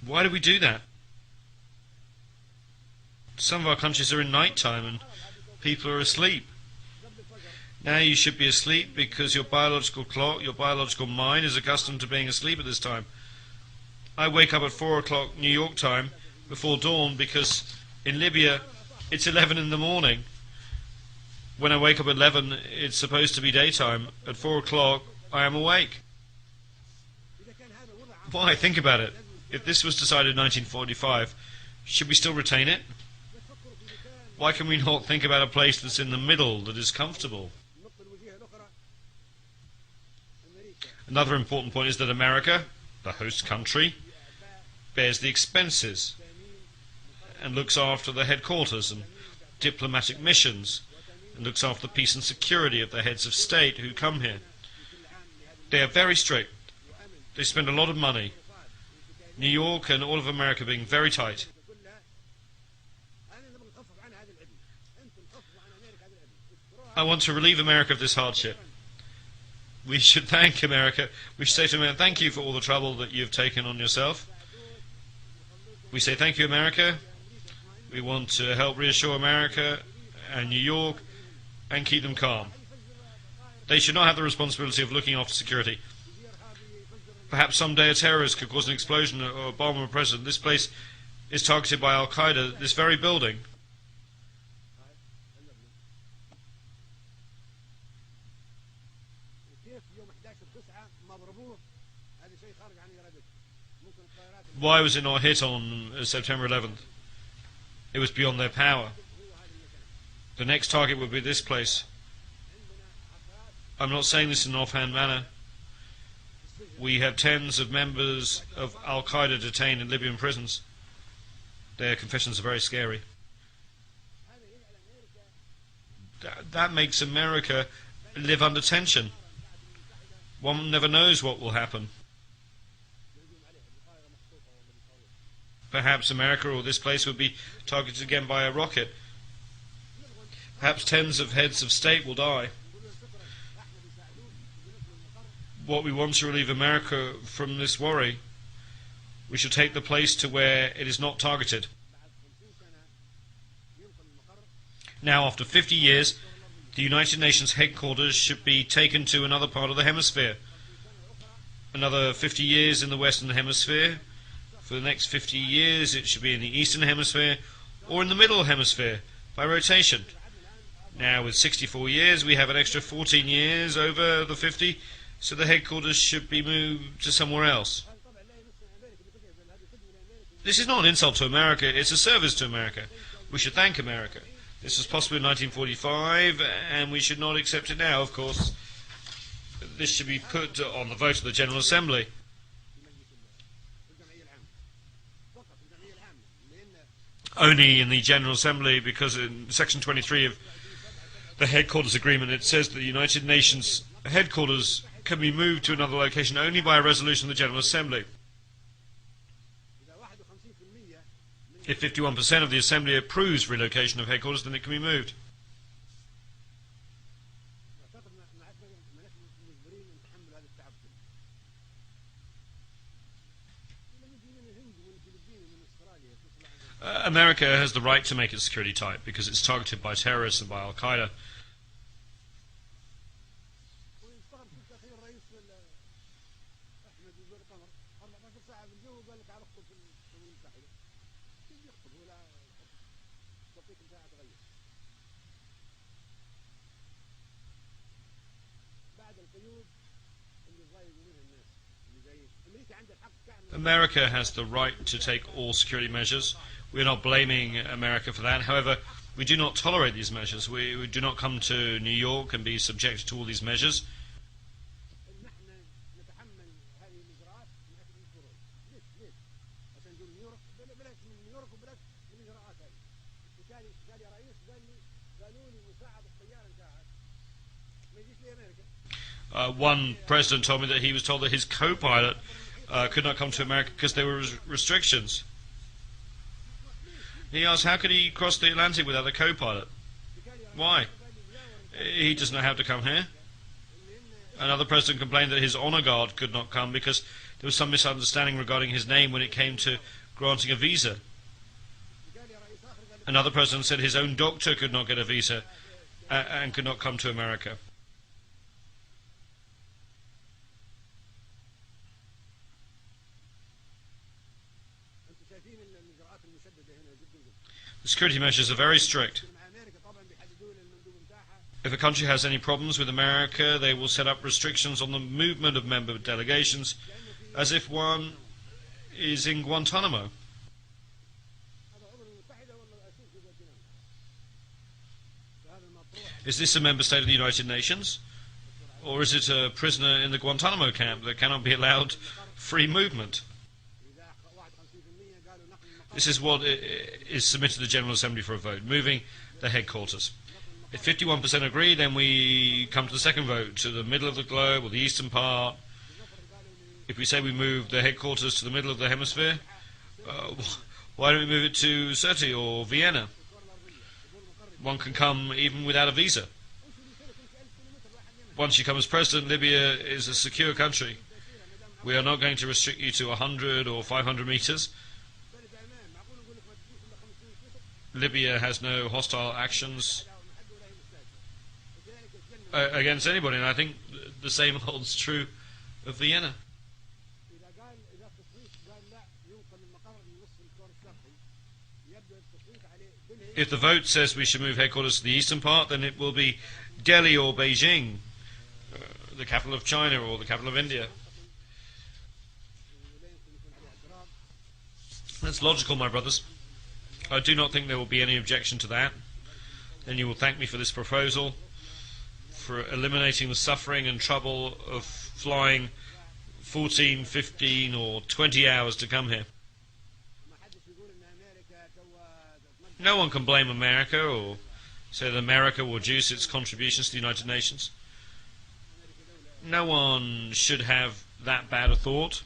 Why do we do that? Some of our countries are in night time and people are asleep. Now you should be asleep because your biological clock, your biological mind is accustomed to being asleep at this time. I wake up at 4 o'clock New York time before dawn because in Libya it's 11 in the morning. When I wake up at 11 it's supposed to be daytime. At 4 o'clock I am awake. Why? Think about it. If this was decided in 1945, should we still retain it? Why can we not think about a place that's in the middle, that is comfortable? Another important point is that America, the host country, bears the expenses and looks after the headquarters and diplomatic missions and looks after the peace and security of the heads of state who come here. They are very strict. They spend a lot of money. New York and all of America being very tight. I want to relieve America of this hardship. We should thank America. We should say to America, thank you for all the trouble that you've taken on yourself. We say thank you, America. We want to help reassure America and New York and keep them calm. They should not have the responsibility of looking after security. Perhaps someday a terrorist could cause an explosion or a bomb on a president. This place is targeted by Al-Qaeda, this very building. Why was it not hit on September 11th? It was beyond their power. The next target would be this place. I'm not saying this in an offhand manner. We have tens of members of Al-Qaeda detained in Libyan prisons. Their confessions are very scary. That makes America live under tension. One never knows what will happen. Perhaps America or this place would be targeted again by a rocket. Perhaps tens of heads of state will die. What we want to relieve America from this worry, we should take the place to where it is not targeted. Now, after 50 years, the United Nations headquarters should be taken to another part of the hemisphere. Another 50 years in the Western Hemisphere. For the next 50 years, it should be in the Eastern Hemisphere or in the Middle Hemisphere by rotation. Now, with 64 years, we have an extra 14 years over the 50. So the headquarters should be moved to somewhere else. This is not an insult to America, it's a service to America. We should thank America. This was possible in 1945, and we should not accept it now, of course. This should be put on the vote of the General Assembly. Only in the General Assembly, because in Section 23 of the Headquarters Agreement it says that the United Nations headquarters can be moved to another location only by a resolution of the General Assembly. If 51% of the Assembly approves relocation of headquarters, then it can be moved. America has the right to make its security tight because it's targeted by terrorists and by Al-Qaeda. ويستغرب في تخيل رئيس احمد بن قمر 14 ساعه في الجو وقال لك تعال اخطب في الامم المتحده. كيف يخطب ولا التوقيت بتاعه تغير؟ بعد القيود اللي ضايقوا منها الناس اللي جايين. امريكا عندها الحق تعمل. America has the right to take all security measures. We're not blaming America for that. However, we do not tolerate these measures. We do not come to New York and be subjected to all these measures. نحن نتحمل هذه الاجراءات من اجل الفروض. ليش؟ عشان نقول نيويورك بلاش من نيويورك وبلاش من الاجراءات هذه. قال يا رئيس قالوا لي مساعد الطياره انتهت. ما يجيش لي امريكا. One president told me that he was told that his co-pilot could not come to America because there were restrictions. He asked, how could he cross the Atlantic without a co-pilot? Why? He doesn't know how to come here. Another president complained that his honor guard could not come because there was some misunderstanding regarding his name when it came to granting a visa. Another president said his own doctor could not get a visa and could not come to America. The security measures are very strict. If a country has any problems with America, they will set up restrictions on the movement of member delegations as if one is in Guantanamo. Is this a member state of the United Nations? Or is it a prisoner in the Guantanamo camp that cannot be allowed free movement? This is what is submitted to the General Assembly for a vote, moving the headquarters. If 51% agree, then we come to the second vote, to the middle of the globe or the eastern part. If we say we move the headquarters to the middle of the hemisphere, why don't we move it to Sirte or Vienna? One can come even without a visa. Once you come as president, Libya is a secure country. We are not going to restrict you to 100 or 500 meters. Libya has no hostile actions against anybody, and I think the same holds true of Vienna. If the vote says we should move headquarters to the eastern part, then it will be Delhi or Beijing, the capital of China or the capital of India. That's logical, my brothers. I do not think there will be any objection to that. Then you will thank me for this proposal, for eliminating the suffering and trouble of flying 14, 15 or 20 hours to come here. No one can blame America or say that America will reduce its contributions to the United Nations. No one should have that bad a thought.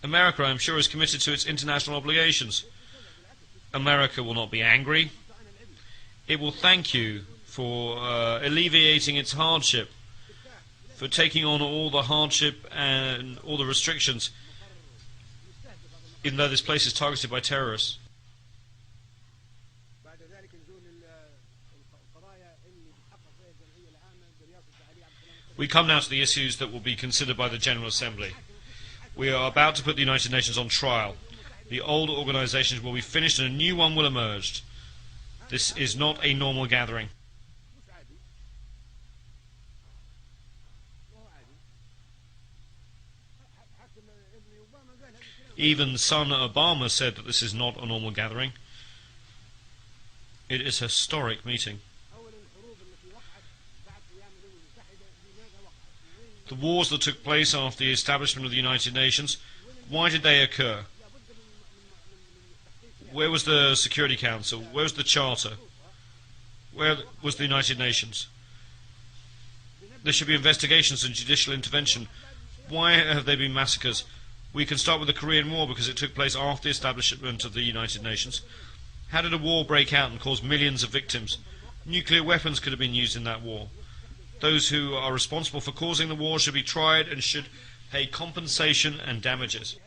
America, I'm sure, is committed to its international obligations. America will not be angry. It will thank you for alleviating its hardship, for taking on all the hardship and all the restrictions, even though this place is targeted by terrorists. We come now to the issues that will be considered by the General Assembly. We are about to put the United Nations on trial. The old organizations will be finished and a new one will emerge. This is not a normal gathering. Even son Obama said that this is not a normal gathering. It is a historic meeting. The wars that took place after the establishment of the United Nations, why did they occur? Where was the Security Council? Where was the Charter? Where was the United Nations? There should be investigations and judicial intervention. Why have there been massacres? We can start with the Korean War because it took place after the establishment of the United Nations. How did a war break out and cause millions of victims? Nuclear weapons could have been used in that war. Those who are responsible for causing the war should be tried and should pay compensation and damages.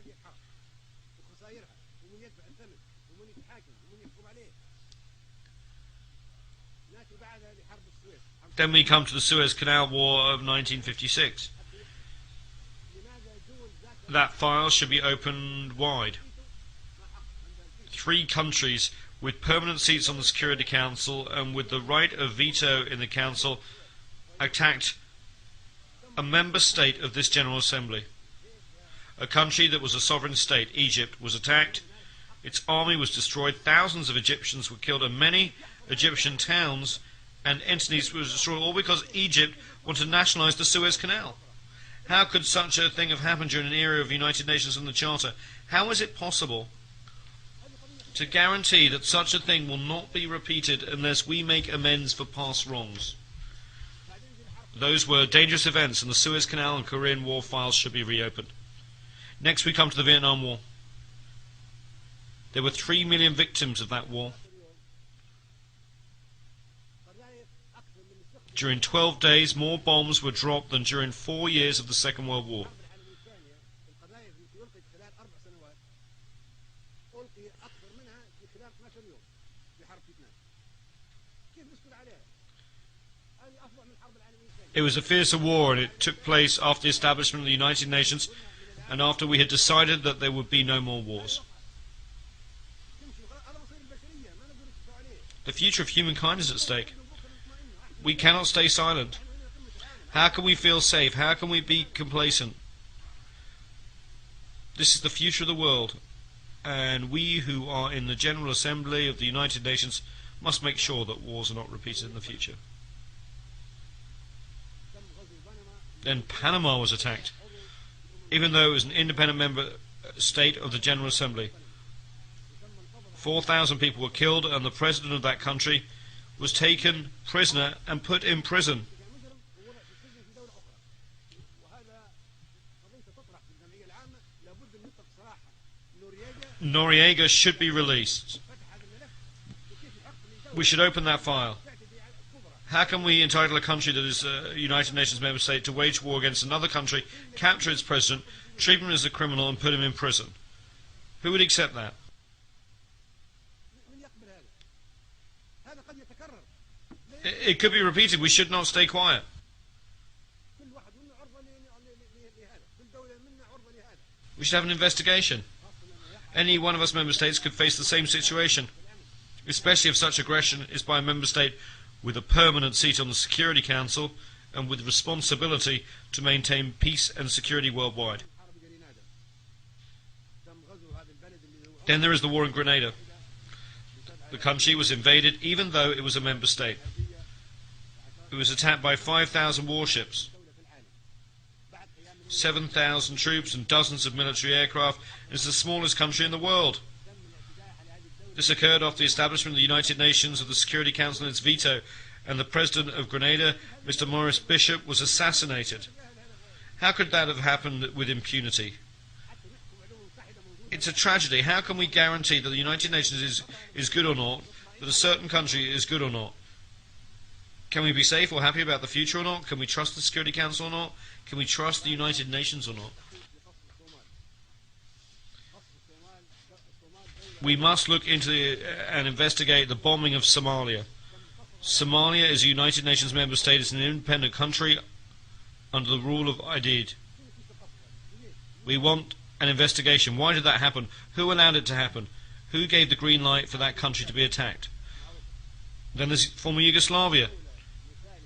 Then we come to the Suez Canal War of 1956. That file should be opened wide. 3 countries with permanent seats on the Security Council and with the right of veto in the Council attacked a member state of this General Assembly. A country that was a sovereign state, Egypt, was attacked. Its army was destroyed. Thousands of Egyptians were killed, and many Egyptian towns and entities were destroyed, all because Egypt wanted to nationalize the Suez Canal. How could such a thing have happened during an era of the United Nations and the Charter? How is it possible to guarantee that such a thing will not be repeated unless we make amends for past wrongs? Those were dangerous events, and the Suez Canal and Korean War files should be reopened. Next we come to the Vietnam War. There were 3 million victims of that war. During 12 days, more bombs were dropped than during 4 years of the Second World War. It was a fiercer war, and it took place after the establishment of the United Nations and after we had decided that there would be no more wars. The future of humankind is at stake. We cannot stay silent. How can we feel safe? How can we be complacent? This is the future of the world, and we who are in the General Assembly of the United Nations must make sure that wars are not repeated in the future. Then Panama was attacked, even though it was an independent member state of the General Assembly. 4,000 people were killed, and the president of that country was taken prisoner and put in prison. Noriega should be released. We should open that file. How can we entitle a country that is a United Nations member state to wage war against another country, capture its president, treat him as a criminal and put him in prison? Who would accept that? It could be repeated. We should not stay quiet. We should have an investigation. Any one of us member states could face the same situation, especially if such aggression is by a member state with a permanent seat on the Security Council and with responsibility to maintain peace and security worldwide. Then there is the war in Grenada. The country was invaded even though it was a member state. It was attacked by 5,000 warships, 7,000 troops and dozens of military aircraft. It is the smallest country in the world. This occurred after the establishment of the United Nations, of the Security Council and its veto, and the president of Grenada, Mr. Maurice Bishop, was assassinated. How could that have happened with impunity? It's a tragedy. How can we guarantee that the United Nations is good or not, that a certain country is good or not? Can we be safe or happy about the future or not? Can we trust the Security Council or not? Can we trust the United Nations or not? We must look into and investigate the bombing of Somalia. Somalia is a United Nations member state. It's an independent country under the rule of IDID. We want an investigation. Why did that happen? Who allowed it to happen? Who gave the green light for that country to be attacked? Then there's former Yugoslavia.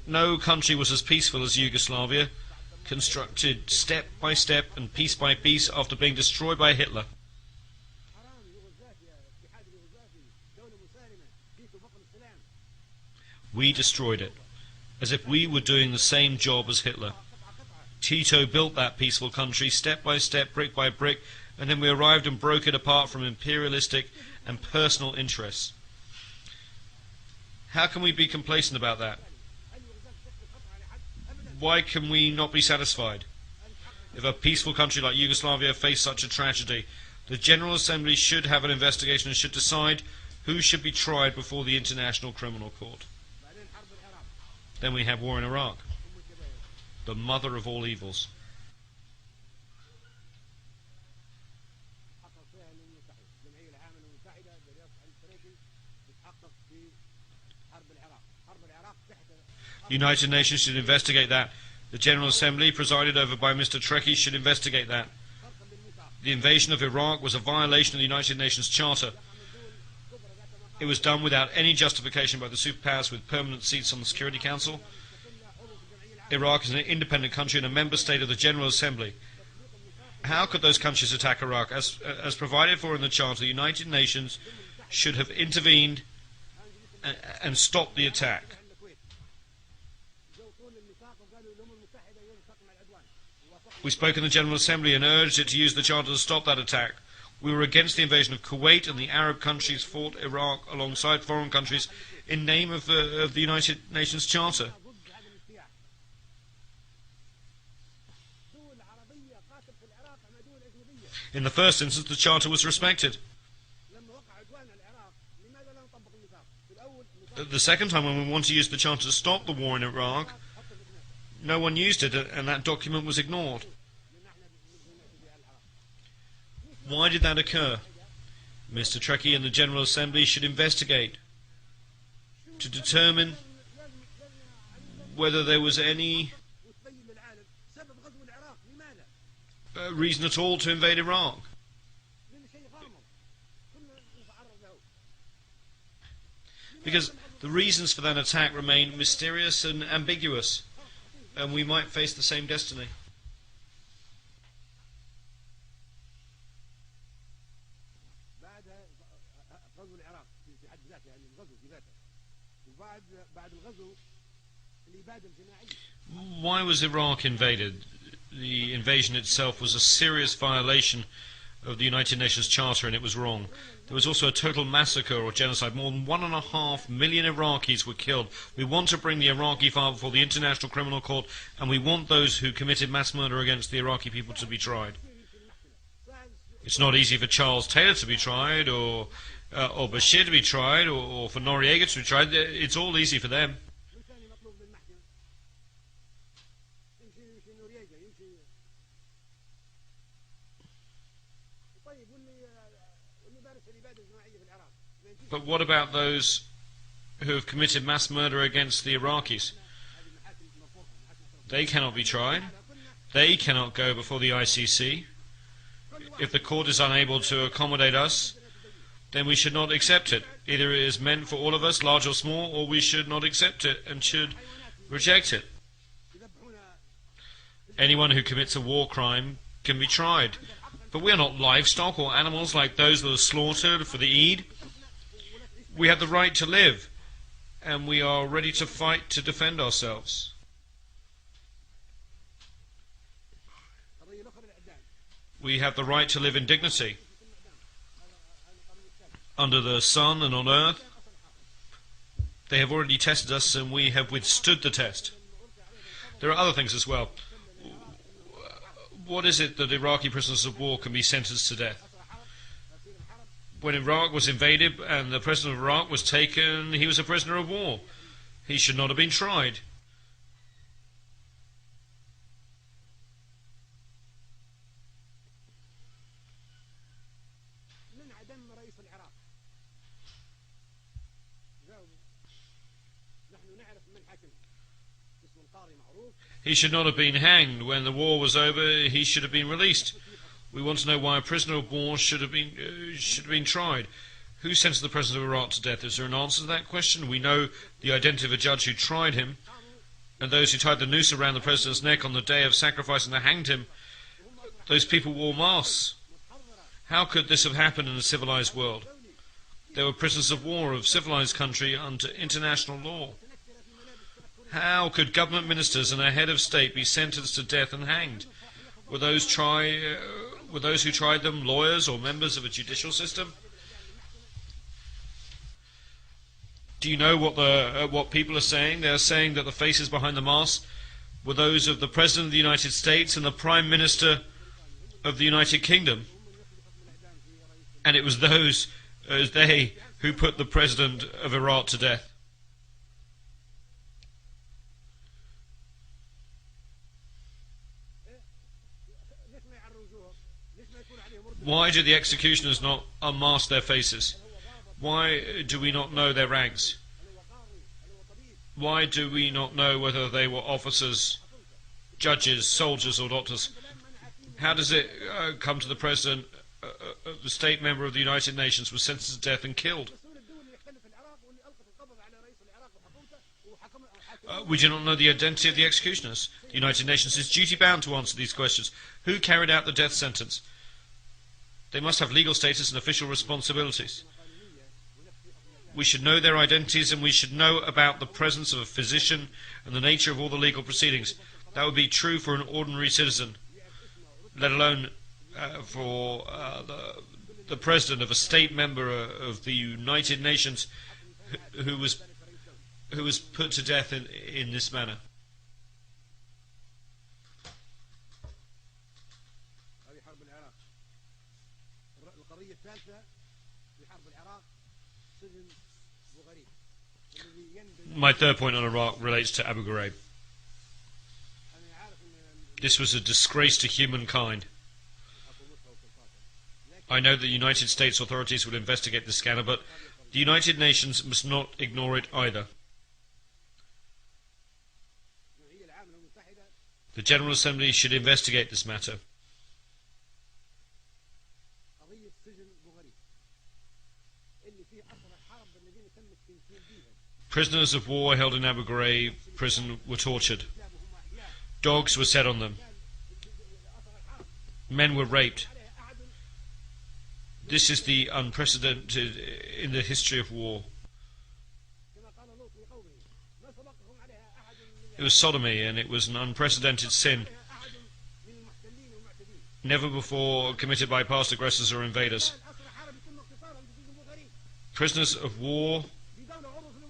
No country was as peaceful as Yugoslavia, constructed step by step and piece by piece after being destroyed by Hitler. We destroyed it, as if we were doing the same job as Hitler. Tito built that peaceful country step by step, brick by brick, and then we arrived and broke it apart from imperialistic and personal interests. How can we be complacent about that? Why can we not be satisfied? If a peaceful country like Yugoslavia faced such a tragedy, the General Assembly should have an investigation and should decide who should be tried before the International Criminal Court. Then we have war in Iraq, the mother of all evils. بتحقق في حرب العراق. حرب العراق تحت The United Nations should investigate that. The General Assembly, presided over by Mr. Trekkie, should investigate that. The invasion of Iraq was a violation of the United Nations Charter. It was done without any justification by the superpowers with permanent seats on the Security Council. Iraq is an independent country and a member state of the General Assembly. How could those countries attack Iraq? As provided for in the Charter, the United Nations should have intervened and stopped the attack. We spoke in the General Assembly and urged it to use the Charter to stop that attack. We were against the invasion of Kuwait, and the Arab countries fought Iraq alongside foreign countries in name of the United Nations Charter. In the first instance, the Charter was respected. The second time, when we wanted to use the Charter to stop the war in Iraq, no one used it, and that document was ignored. Why did that occur? Mr. Trekkie and the General Assembly should investigate to determine whether there was any reason at all to invade Iraq. Because the reasons for that attack remain mysterious and ambiguous, and we might face the same destiny. Why was Iraq invaded? The invasion itself was a serious violation of the United Nations Charter, and it was wrong. There was also a total massacre or genocide. More than 1.5 million Iraqis were killed. We want to bring the Iraqi file before the International Criminal Court, and we want those who committed mass murder against the Iraqi people to be tried. It's not easy for Charles Taylor to be tried, or Bashir to be tried, or for Noriega to be tried. It's all easy for them. But what about those who have committed mass murder against the Iraqis? They cannot be tried. They cannot go before the ICC. If the court is unable to accommodate us, then we should not accept it. Either it is meant for all of us, large or small, or we should not accept it and should reject it. Anyone who commits a war crime can be tried. But we are not livestock or animals like those that are slaughtered for the Eid. We have the right to live, and we are ready to fight to defend ourselves. We have the right to live in dignity under the sun and on earth. They have already tested us, and we have withstood the test. There are other things as well. What is it that Iraqi prisoners of war can be sentenced to death? When Iraq was invaded and the president of Iraq was taken, he was a prisoner of war. He should not have been tried. He should not have been hanged. When the war was over, he should have been released. We want to know why a prisoner of war should have been tried. Who sentenced the president of Iraq to death? Is there an answer to that question? We know the identity of a judge who tried him, and those who tied the noose around the president's neck on the day of sacrifice and hanged him. Those people wore masks. How could this have happened in a civilized world? They were prisoners of war of civilized country under international law. How could government ministers and a head of state be sentenced to death and hanged? Were those who tried them lawyers or members of a judicial system? Do you know what people are saying? They are saying that the faces behind the masks were those of the President of the United States and the Prime Minister of the United Kingdom. And it was they who put the President of Iraq to death. Why did the executioners not unmask their faces? Why do we not know their ranks? Why do we not know whether they were officers, judges, soldiers or doctors? How does it come to the President, the state member of the United Nations, was sentenced to death and killed? We do not know the identity of the executioners. The United Nations is duty-bound to answer these questions. Who carried out the death sentence? They must have legal status and official responsibilities. We should know their identities, and we should know about the presence of a physician and the nature of all the legal proceedings. That would be true for an ordinary citizen, let alone for the President of a state member of the United Nations who was put to death in this manner. My third point on Iraq relates to Abu Ghraib. This was a disgrace to humankind. I know the United States authorities will investigate the scandal, but the United Nations must not ignore it either. The General Assembly should investigate this matter. Prisoners of war held in Abu Ghraib prison were tortured. Dogs were set on them. Men were raped. This is the unprecedented in the history of war. It was sodomy, and it was an unprecedented sin, never before committed by past aggressors or invaders. Prisoners of war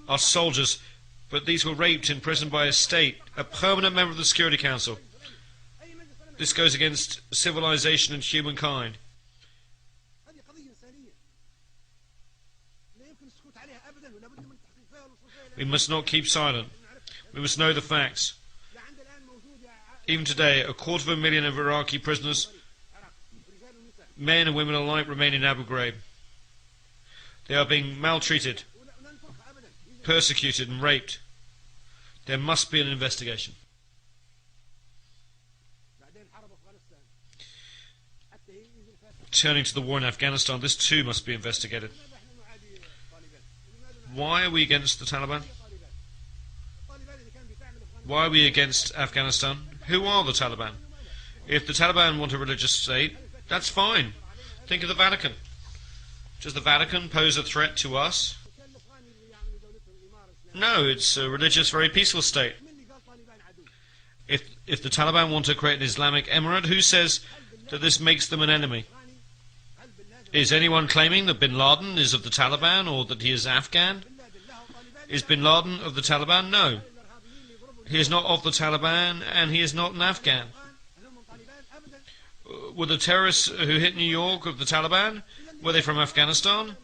are soldiers, but these were raped in prison by a state, a permanent member of the Security Council. This goes against civilization and humankind. We must not keep silent. We must know the facts. Even today, 250,000 of Iraqi prisoners, men and women alike, remain in Abu Ghraib. They are being maltreated, persecuted and raped. There must be an investigation. Turning to the war in Afghanistan, this too must be investigated. Why are we against the Taliban? Why are we against Afghanistan? Who are the Taliban? If the Taliban want a religious state, that's fine. Think of the Vatican. Does the Vatican pose a threat to us? No, it's a religious, very peaceful state. If the Taliban want to create an Islamic emirate, who says that this makes them an enemy? Is anyone claiming that bin Laden is of the Taliban or that he is Afghan? Is bin Laden of the Taliban? No. He is not of the Taliban, and he is not an Afghan. Were the terrorists who hit New York of the Taliban? Were they from Afghanistan?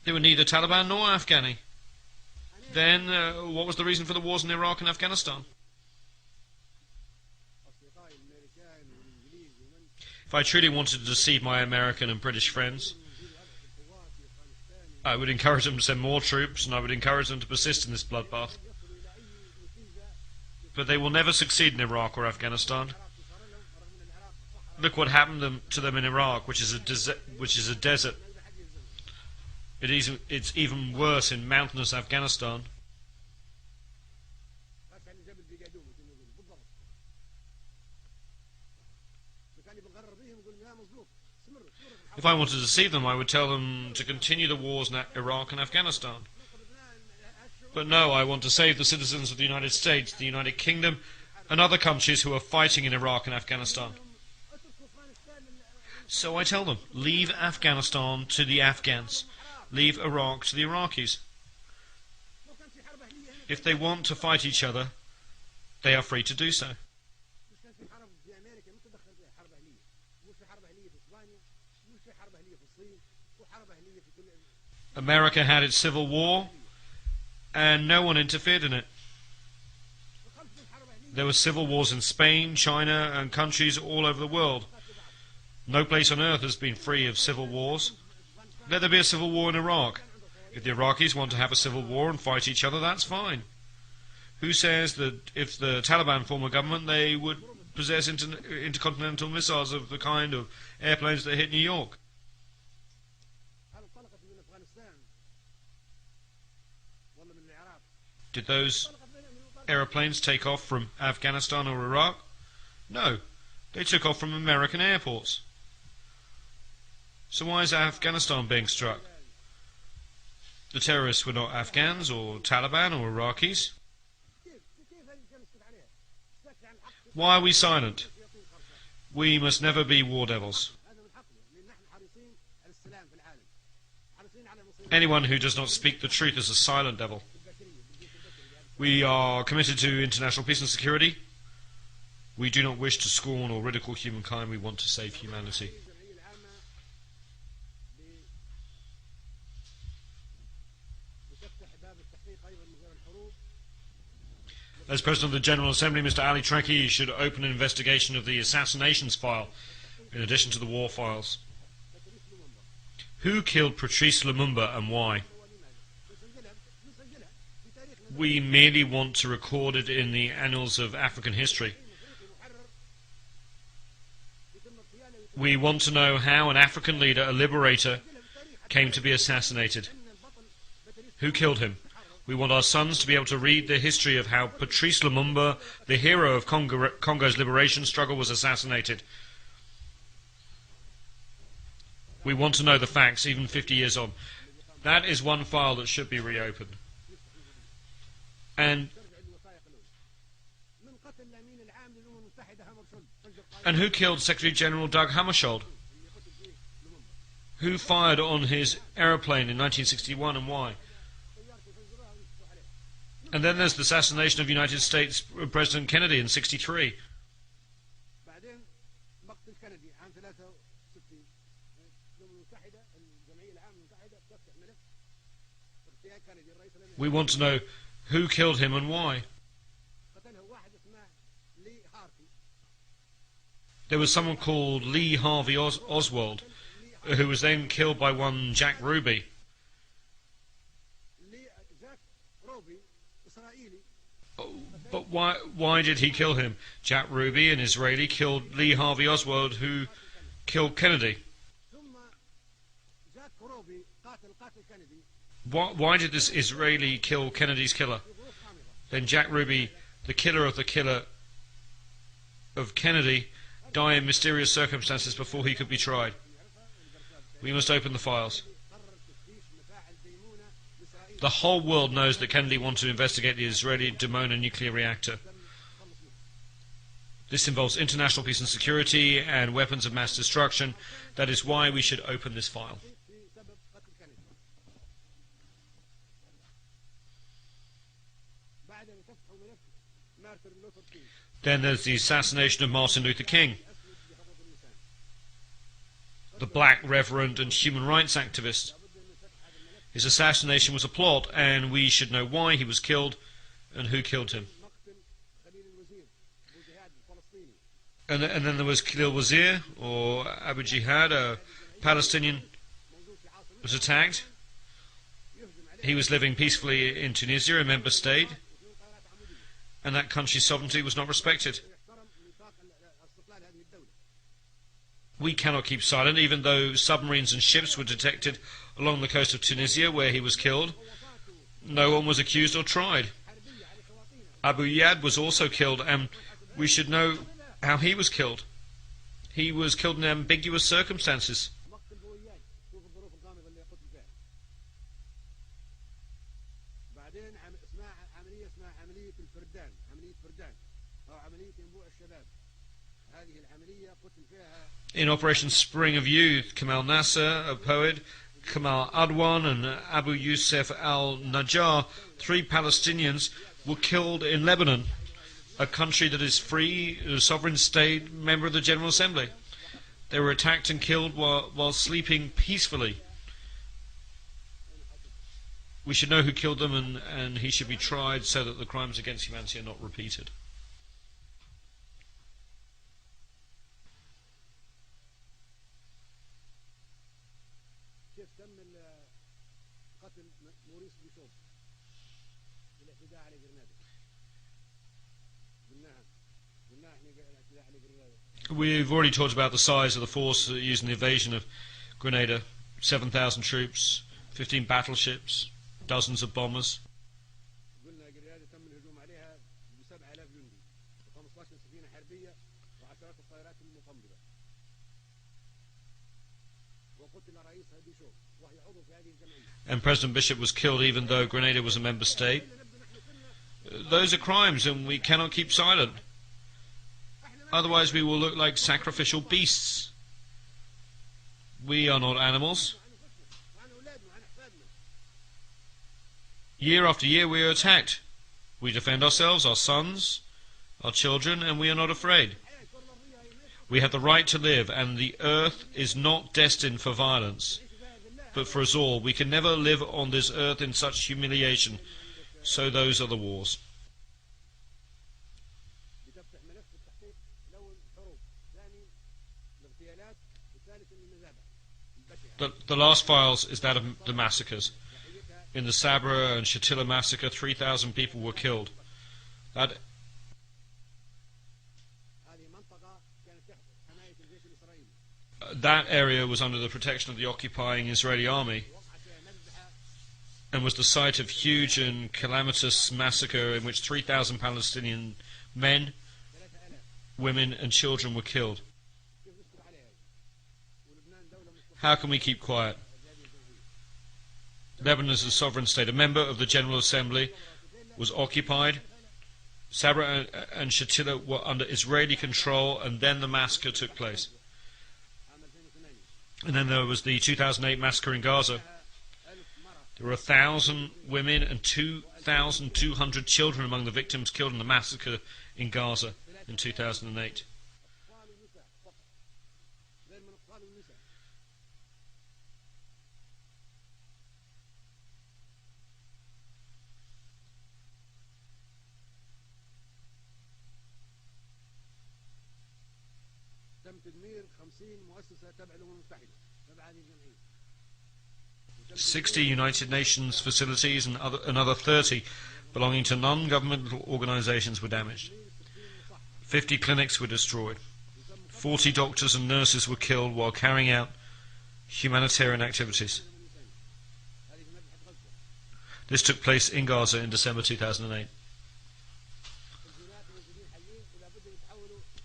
They were neither Taliban nor Afghani. Then, what was the reason for the wars in Iraq and Afghanistan? If I truly wanted to deceive my American and British friends, I would encourage them to send more troops, and I would encourage them to persist in this bloodbath. But they will never succeed in Iraq or Afghanistan. Look what happened to them in Iraq, which is a desert. It's even worse in mountainous Afghanistan. If I wanted to deceive them, I would tell them to continue the wars in Iraq and Afghanistan. But no, I want to save the citizens of the United States, the United Kingdom, and other countries who are fighting in Iraq and Afghanistan. So I tell them, leave Afghanistan to the Afghans. Leave Iraq to the Iraqis. If they want to fight each other, they are free to do so. America had its civil war, and no one interfered in it. There were civil wars in Spain, China, and countries all over the world. No place on earth has been free of civil wars. Let there be a civil war in Iraq. If the Iraqis want to have a civil war and fight each other, that's fine. Who says that if the Taliban form a government, they would possess intercontinental missiles of the kind of airplanes that hit New York? Did those aeroplanes take off from Afghanistan or Iraq? No, they took off from American airports. So why is Afghanistan being struck? The terrorists were not Afghans or Taliban or Iraqis. Why are we silent? We must never be war devils. Anyone who does not speak the truth is a silent devil. We are committed to international peace and security. We do not wish to scorn or ridicule humankind. We want to save humanity. As President of the General Assembly, Mr. Ali Trekkie should open an investigation of the assassinations file, in addition to the war files. Who killed Patrice Lumumba and why? We merely want to record it in the annals of African history. We want to know how an African leader, a liberator, came to be assassinated. Who killed him? We want our sons to be able to read the history of how Patrice Lumumba, the hero of Congo's liberation struggle, was assassinated. We want to know the facts, even 50 years on. That is one file that should be reopened. And who killed Secretary General Doug Hammarskjöld? Who fired on his aeroplane in 1961 and why? And then there's the assassination of United States President Kennedy in 1963. We want to know who killed him and why. There was someone called Lee Harvey Oswald, who was then killed by one Jack Ruby. But why did he kill him? Jack Ruby, an Israeli, killed Lee Harvey Oswald, who killed Kennedy. Why did this Israeli kill Kennedy's killer? Then Jack Ruby, the killer of Kennedy, die in mysterious circumstances before he could be tried. We must open the files. The whole world knows that Kennedy wanted to investigate the Israeli Dimona nuclear reactor. This involves international peace and security and weapons of mass destruction. That is why we should open this file. Then there's the assassination of Martin Luther King, the black reverend and human rights activist. His assassination was a plot, and we should know why he was killed and who killed him. And then there was Khalil Wazir, or Abu Jihad, a Palestinian, was attacked. He was living peacefully in Tunisia, a member state, and that country's sovereignty was not respected. We cannot keep silent, even though submarines and ships were detected along the coast of Tunisia where he was killed. No one was accused or tried. Abu Yad was also killed, and we should know how he was killed. He was killed in ambiguous circumstances. In Operation Spring of Youth, Kamal Nasser, a poet, Kamal Adwan and Abu Yusuf al-Najjar, 3 Palestinians, were killed in Lebanon, a country that is free, a sovereign state, member of the General Assembly. They were attacked and killed while sleeping peacefully. We should know who killed them, and he should be tried so that the crimes against humanity are not repeated. موريس بيشوف الاعتداء على جرناطة قلناها احنا الاعتداء على جرناطة. We've already talked about the size of the force used in the invasion of Grenada. 7,000 troops, 15 battleships, dozens of bombers. قلنا جرناطة تم الهجوم عليها ب7,000 جندي و15 سفينة حربية وعشرات الطائرات المقنبلة. وقتل رئيسها بيشوف وهي عضو في هذه الجمعية. And President Bishop was killed even though Grenada was a member state. Those are crimes and we cannot keep silent. Otherwise we will look like sacrificial beasts. We are not animals. Year after year we are attacked. We defend ourselves, our sons, our children, and we are not afraid. We have the right to live, and the earth is not destined for violence, but for us all. We can never live on this earth in such humiliation. So those are the wars. The last files is that of the massacres. In the Sabra and Shatila massacre, 3,000 people were killed. That area was under the protection of the occupying Israeli army and was the site of huge and calamitous massacre in which 3,000 Palestinian men, women and children were killed. How can we keep quiet? Lebanon is a sovereign state. A member of the General Assembly was occupied. Sabra and Shatila were under Israeli control, and then the massacre took place. And then there was the 2008 massacre in Gaza. There were 1,000 women and 2,200 children among the victims killed in the massacre in Gaza in 2008. تم تدمير 50 مؤسسة تبع الأمم المتحدة تبع هذه الجمعية. 60 United Nations facilities and another 30 belonging to non-governmental organizations were damaged. 50 clinics were destroyed. 40 doctors and nurses were killed while carrying out humanitarian activities. This took place in Gaza in December 2008.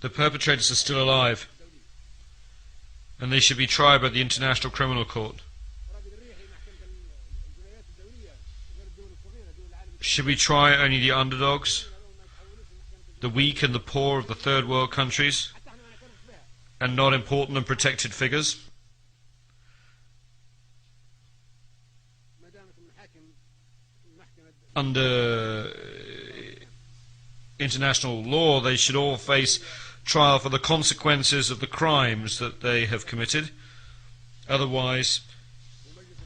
The perpetrators are still alive, and they should be tried by the International Criminal Court. Should we try only the underdogs, the weak and the poor of the third world countries, and not important and protected figures? Under international law, they should all face trial for the consequences of the crimes that they have committed. Otherwise,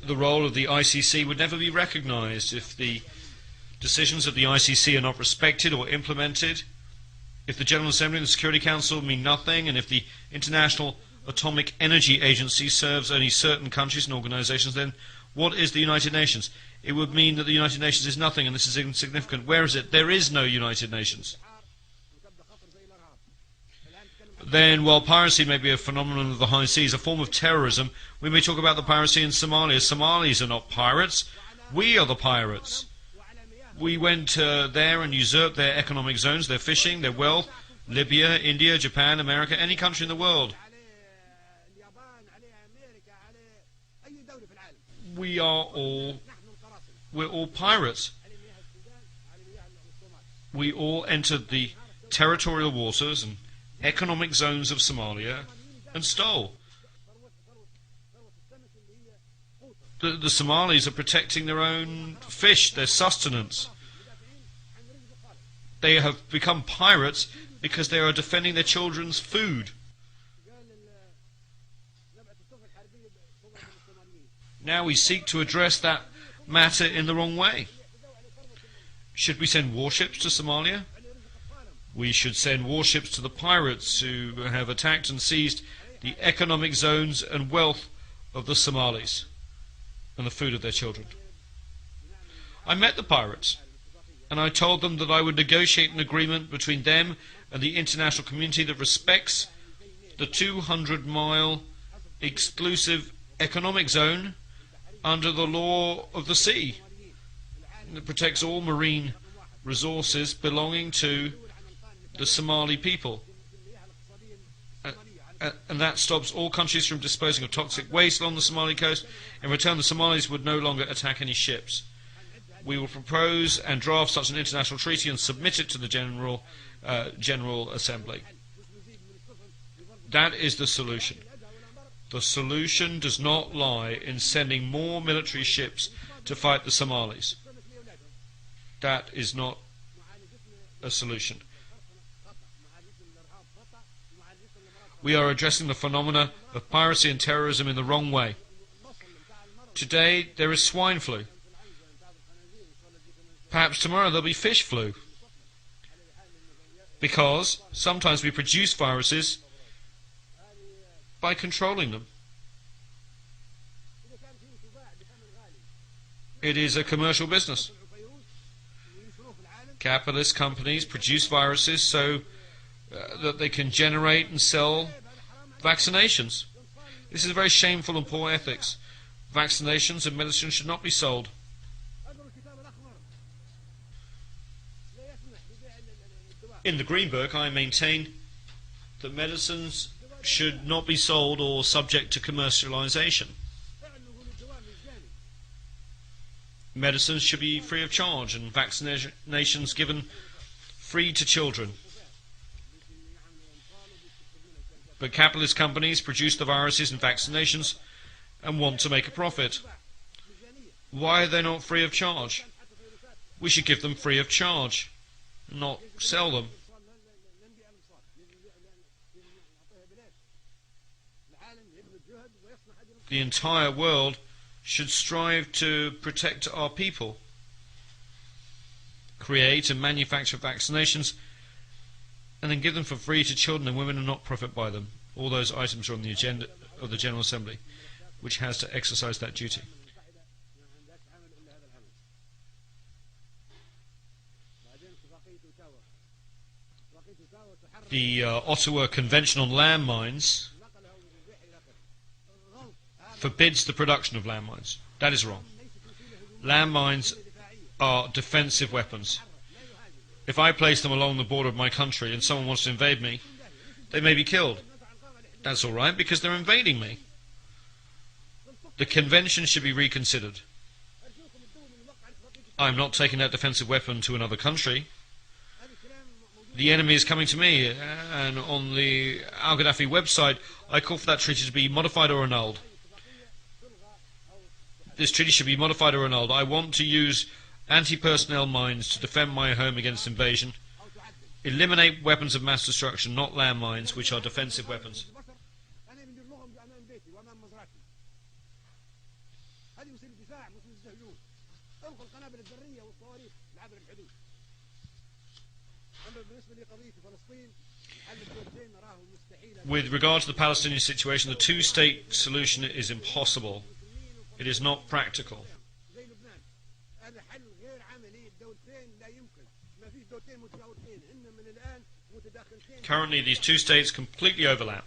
the role of the ICC would never be recognized. If the decisions of the ICC are not respected or implemented, if the General Assembly and the Security Council mean nothing, and if the International Atomic Energy Agency serves only certain countries and organizations, then what is the United Nations? It would mean that the United Nations is nothing, and this is insignificant. Where is it? There is no United Nations. Then, while piracy may be a phenomenon of the high seas, a form of terrorism, we may talk about the piracy in Somalia. Somalis are not pirates. We are the pirates. We went there and usurped their economic zones, their fishing, their wealth. Libya, India, Japan, America, any country in the world. We're all pirates. We all entered the territorial waters and economic zones of Somalia and stole. The Somalis are protecting their own fish, their sustenance. They have become pirates because they are defending their children's food. Now we seek to address that matter in the wrong way. Should we send warships to Somalia? We should send warships to the pirates who have attacked and seized the economic zones and wealth of the Somalis and the food of their children. I met the pirates, and I told them that I would negotiate an agreement between them and the international community that respects the 200-mile exclusive economic zone under the law of the sea. That protects all marine resources belonging to the Somali people. And that stops all countries from disposing of toxic waste along the Somali coast. In return, the Somalis would no longer attack any ships. We will propose and draft such an international treaty and submit it to the General Assembly. That is the solution. The solution does not lie in sending more military ships to fight the Somalis. That is not a solution. We are addressing the phenomena of piracy and terrorism in the wrong way. Today there is swine flu. Perhaps tomorrow there'll be fish flu. Because sometimes we produce viruses by controlling them. It is a commercial business. Capitalist companies produce viruses so that they can generate and sell vaccinations. This is very shameful and poor ethics. Vaccinations and medicine should not be sold. In the Green Book, I maintain that medicines should not be sold or subject to commercialization. Medicines should be free of charge and vaccinations given free to children. But capitalist companies produce the viruses and vaccinations and want to make a profit. Why are they not free of charge? We should give them free of charge, not sell them. The entire world should strive to protect our people, create and manufacture vaccinations, and then give them for free to children and women and not profit by them. All those items are on the agenda of the General Assembly, which has to exercise that duty. The Ottawa Convention on Landmines forbids the production of landmines. That is wrong. Landmines are defensive weapons. If I place them along the border of my country and someone wants to invade me, they may be killed. That's all right, because they're invading me. The convention should be reconsidered. I'm not taking that defensive weapon to another country. The enemy is coming to me, and on the Gheddafi website, I call for that treaty to be modified or annulled. This treaty should be modified or annulled. I want to use anti-personnel mines to defend my home against invasion. Eliminate weapons of mass destruction, not landmines, which are defensive weapons. With regard to the Palestinian situation, the two-state solution is impossible. It is not practical. Currently, these two states completely overlap.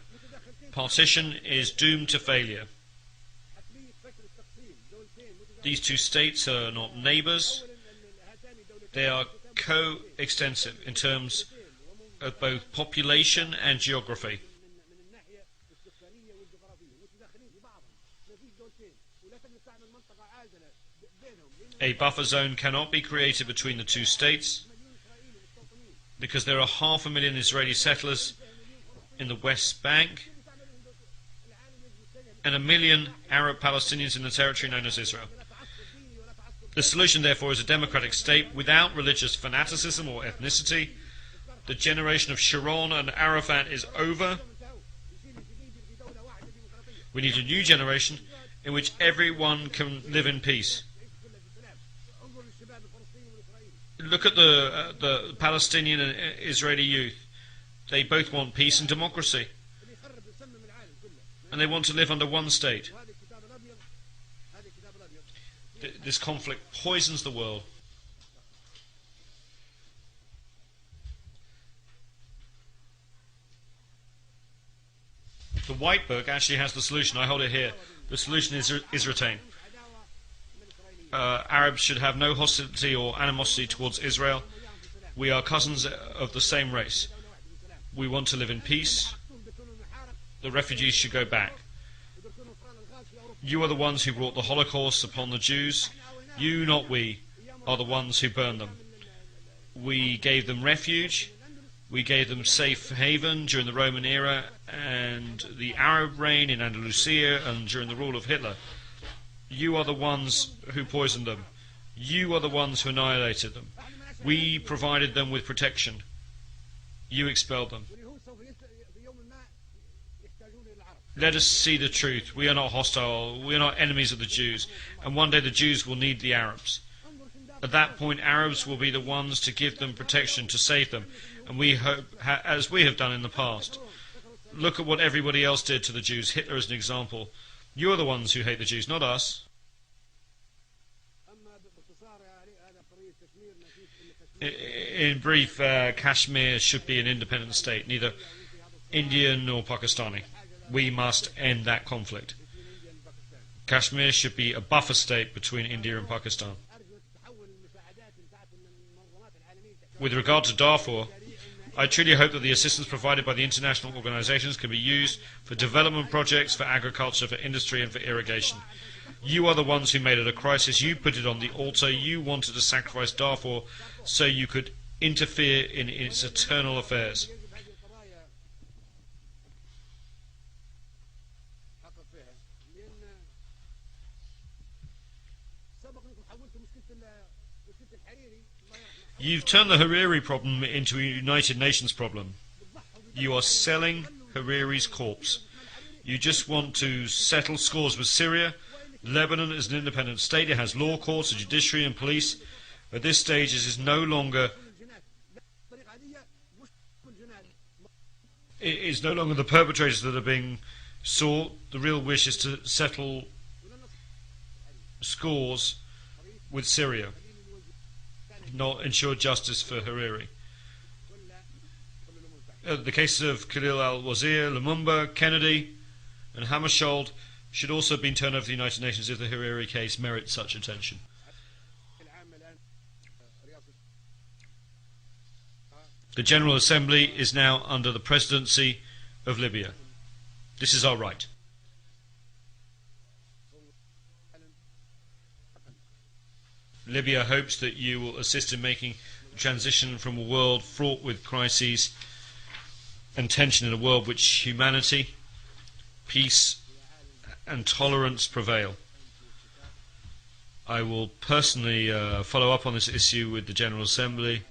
Partition is doomed to failure. These two states are not neighbours. They are co-extensive in terms of both population and geography. A buffer zone cannot be created between the two states because there are 500,000 Israeli settlers in the West Bank and 1 million Arab Palestinians in the territory known as Israel. The solution, therefore, is a democratic state without religious fanaticism or ethnicity. The generation of Sharon and Arafat is over. We need a new generation in which everyone can live in peace. Look at the Palestinian and Israeli youth. They both want peace and democracy. And they want to live under one state. This conflict poisons the world. The White Book actually has the solution. I hold it here. The solution is retain. Arabs should have no hostility or animosity towards Israel. We are cousins of the same race. We want to live in peace. The refugees should go back. You are the ones who brought the Holocaust upon the Jews. You, not we, are the ones who burned them. We gave them refuge. We gave them safe haven during the Roman era and the Arab reign in Andalusia and during the rule of Hitler. You are the ones who poisoned them. You are the ones who annihilated them. We provided them with protection. You expelled them. Let us see the truth. We are not hostile. We are not enemies of the Jews. And one day the Jews will need the Arabs. At that point, Arabs will be the ones to give them protection, to save them. And we hope, as we have done in the past. Look at what everybody else did to the Jews. Hitler is an example. You are the ones who hate the Jews, not us. In brief, Kashmir should be an independent state, neither Indian nor Pakistani. We must end that conflict. Kashmir should be a buffer state between India and Pakistan. With regard to Darfur, I truly hope that the assistance provided by the international organisations can be used for development projects, for agriculture, for industry and for irrigation. You are the ones who made it a crisis. You put it on the altar. You wanted to sacrifice Darfur so you could interfere in its eternal affairs. You've turned the Hariri problem into a United Nations problem. You are selling Hariri's corpse. You just want to settle scores with Syria. Lebanon is an independent state. It has law courts, a judiciary and police. At this stage, it is no longer the perpetrators that are being sought. The real wish is to settle scores with Syria, not ensure justice for Hariri. The cases of Khalil al-Wazir, Lumumba, Kennedy and Hammarskjöld should also have been turned over to the United Nations if the Hariri case merits such attention. The General Assembly is now under the presidency of Libya. This is our right. Libya hopes that you will assist in making the transition from a world fraught with crises and tension in a world which humanity, peace and tolerance prevail. I will personally follow up on this issue with the General Assembly.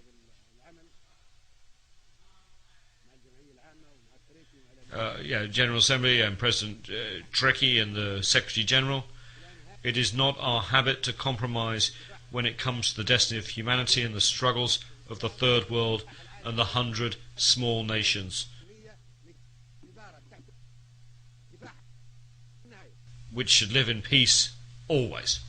General Assembly and President Trekkie and the Secretary General. It is not our habit to compromise when it comes to the destiny of humanity and the struggles of the Third World and the 100 small nations, which should live in peace always.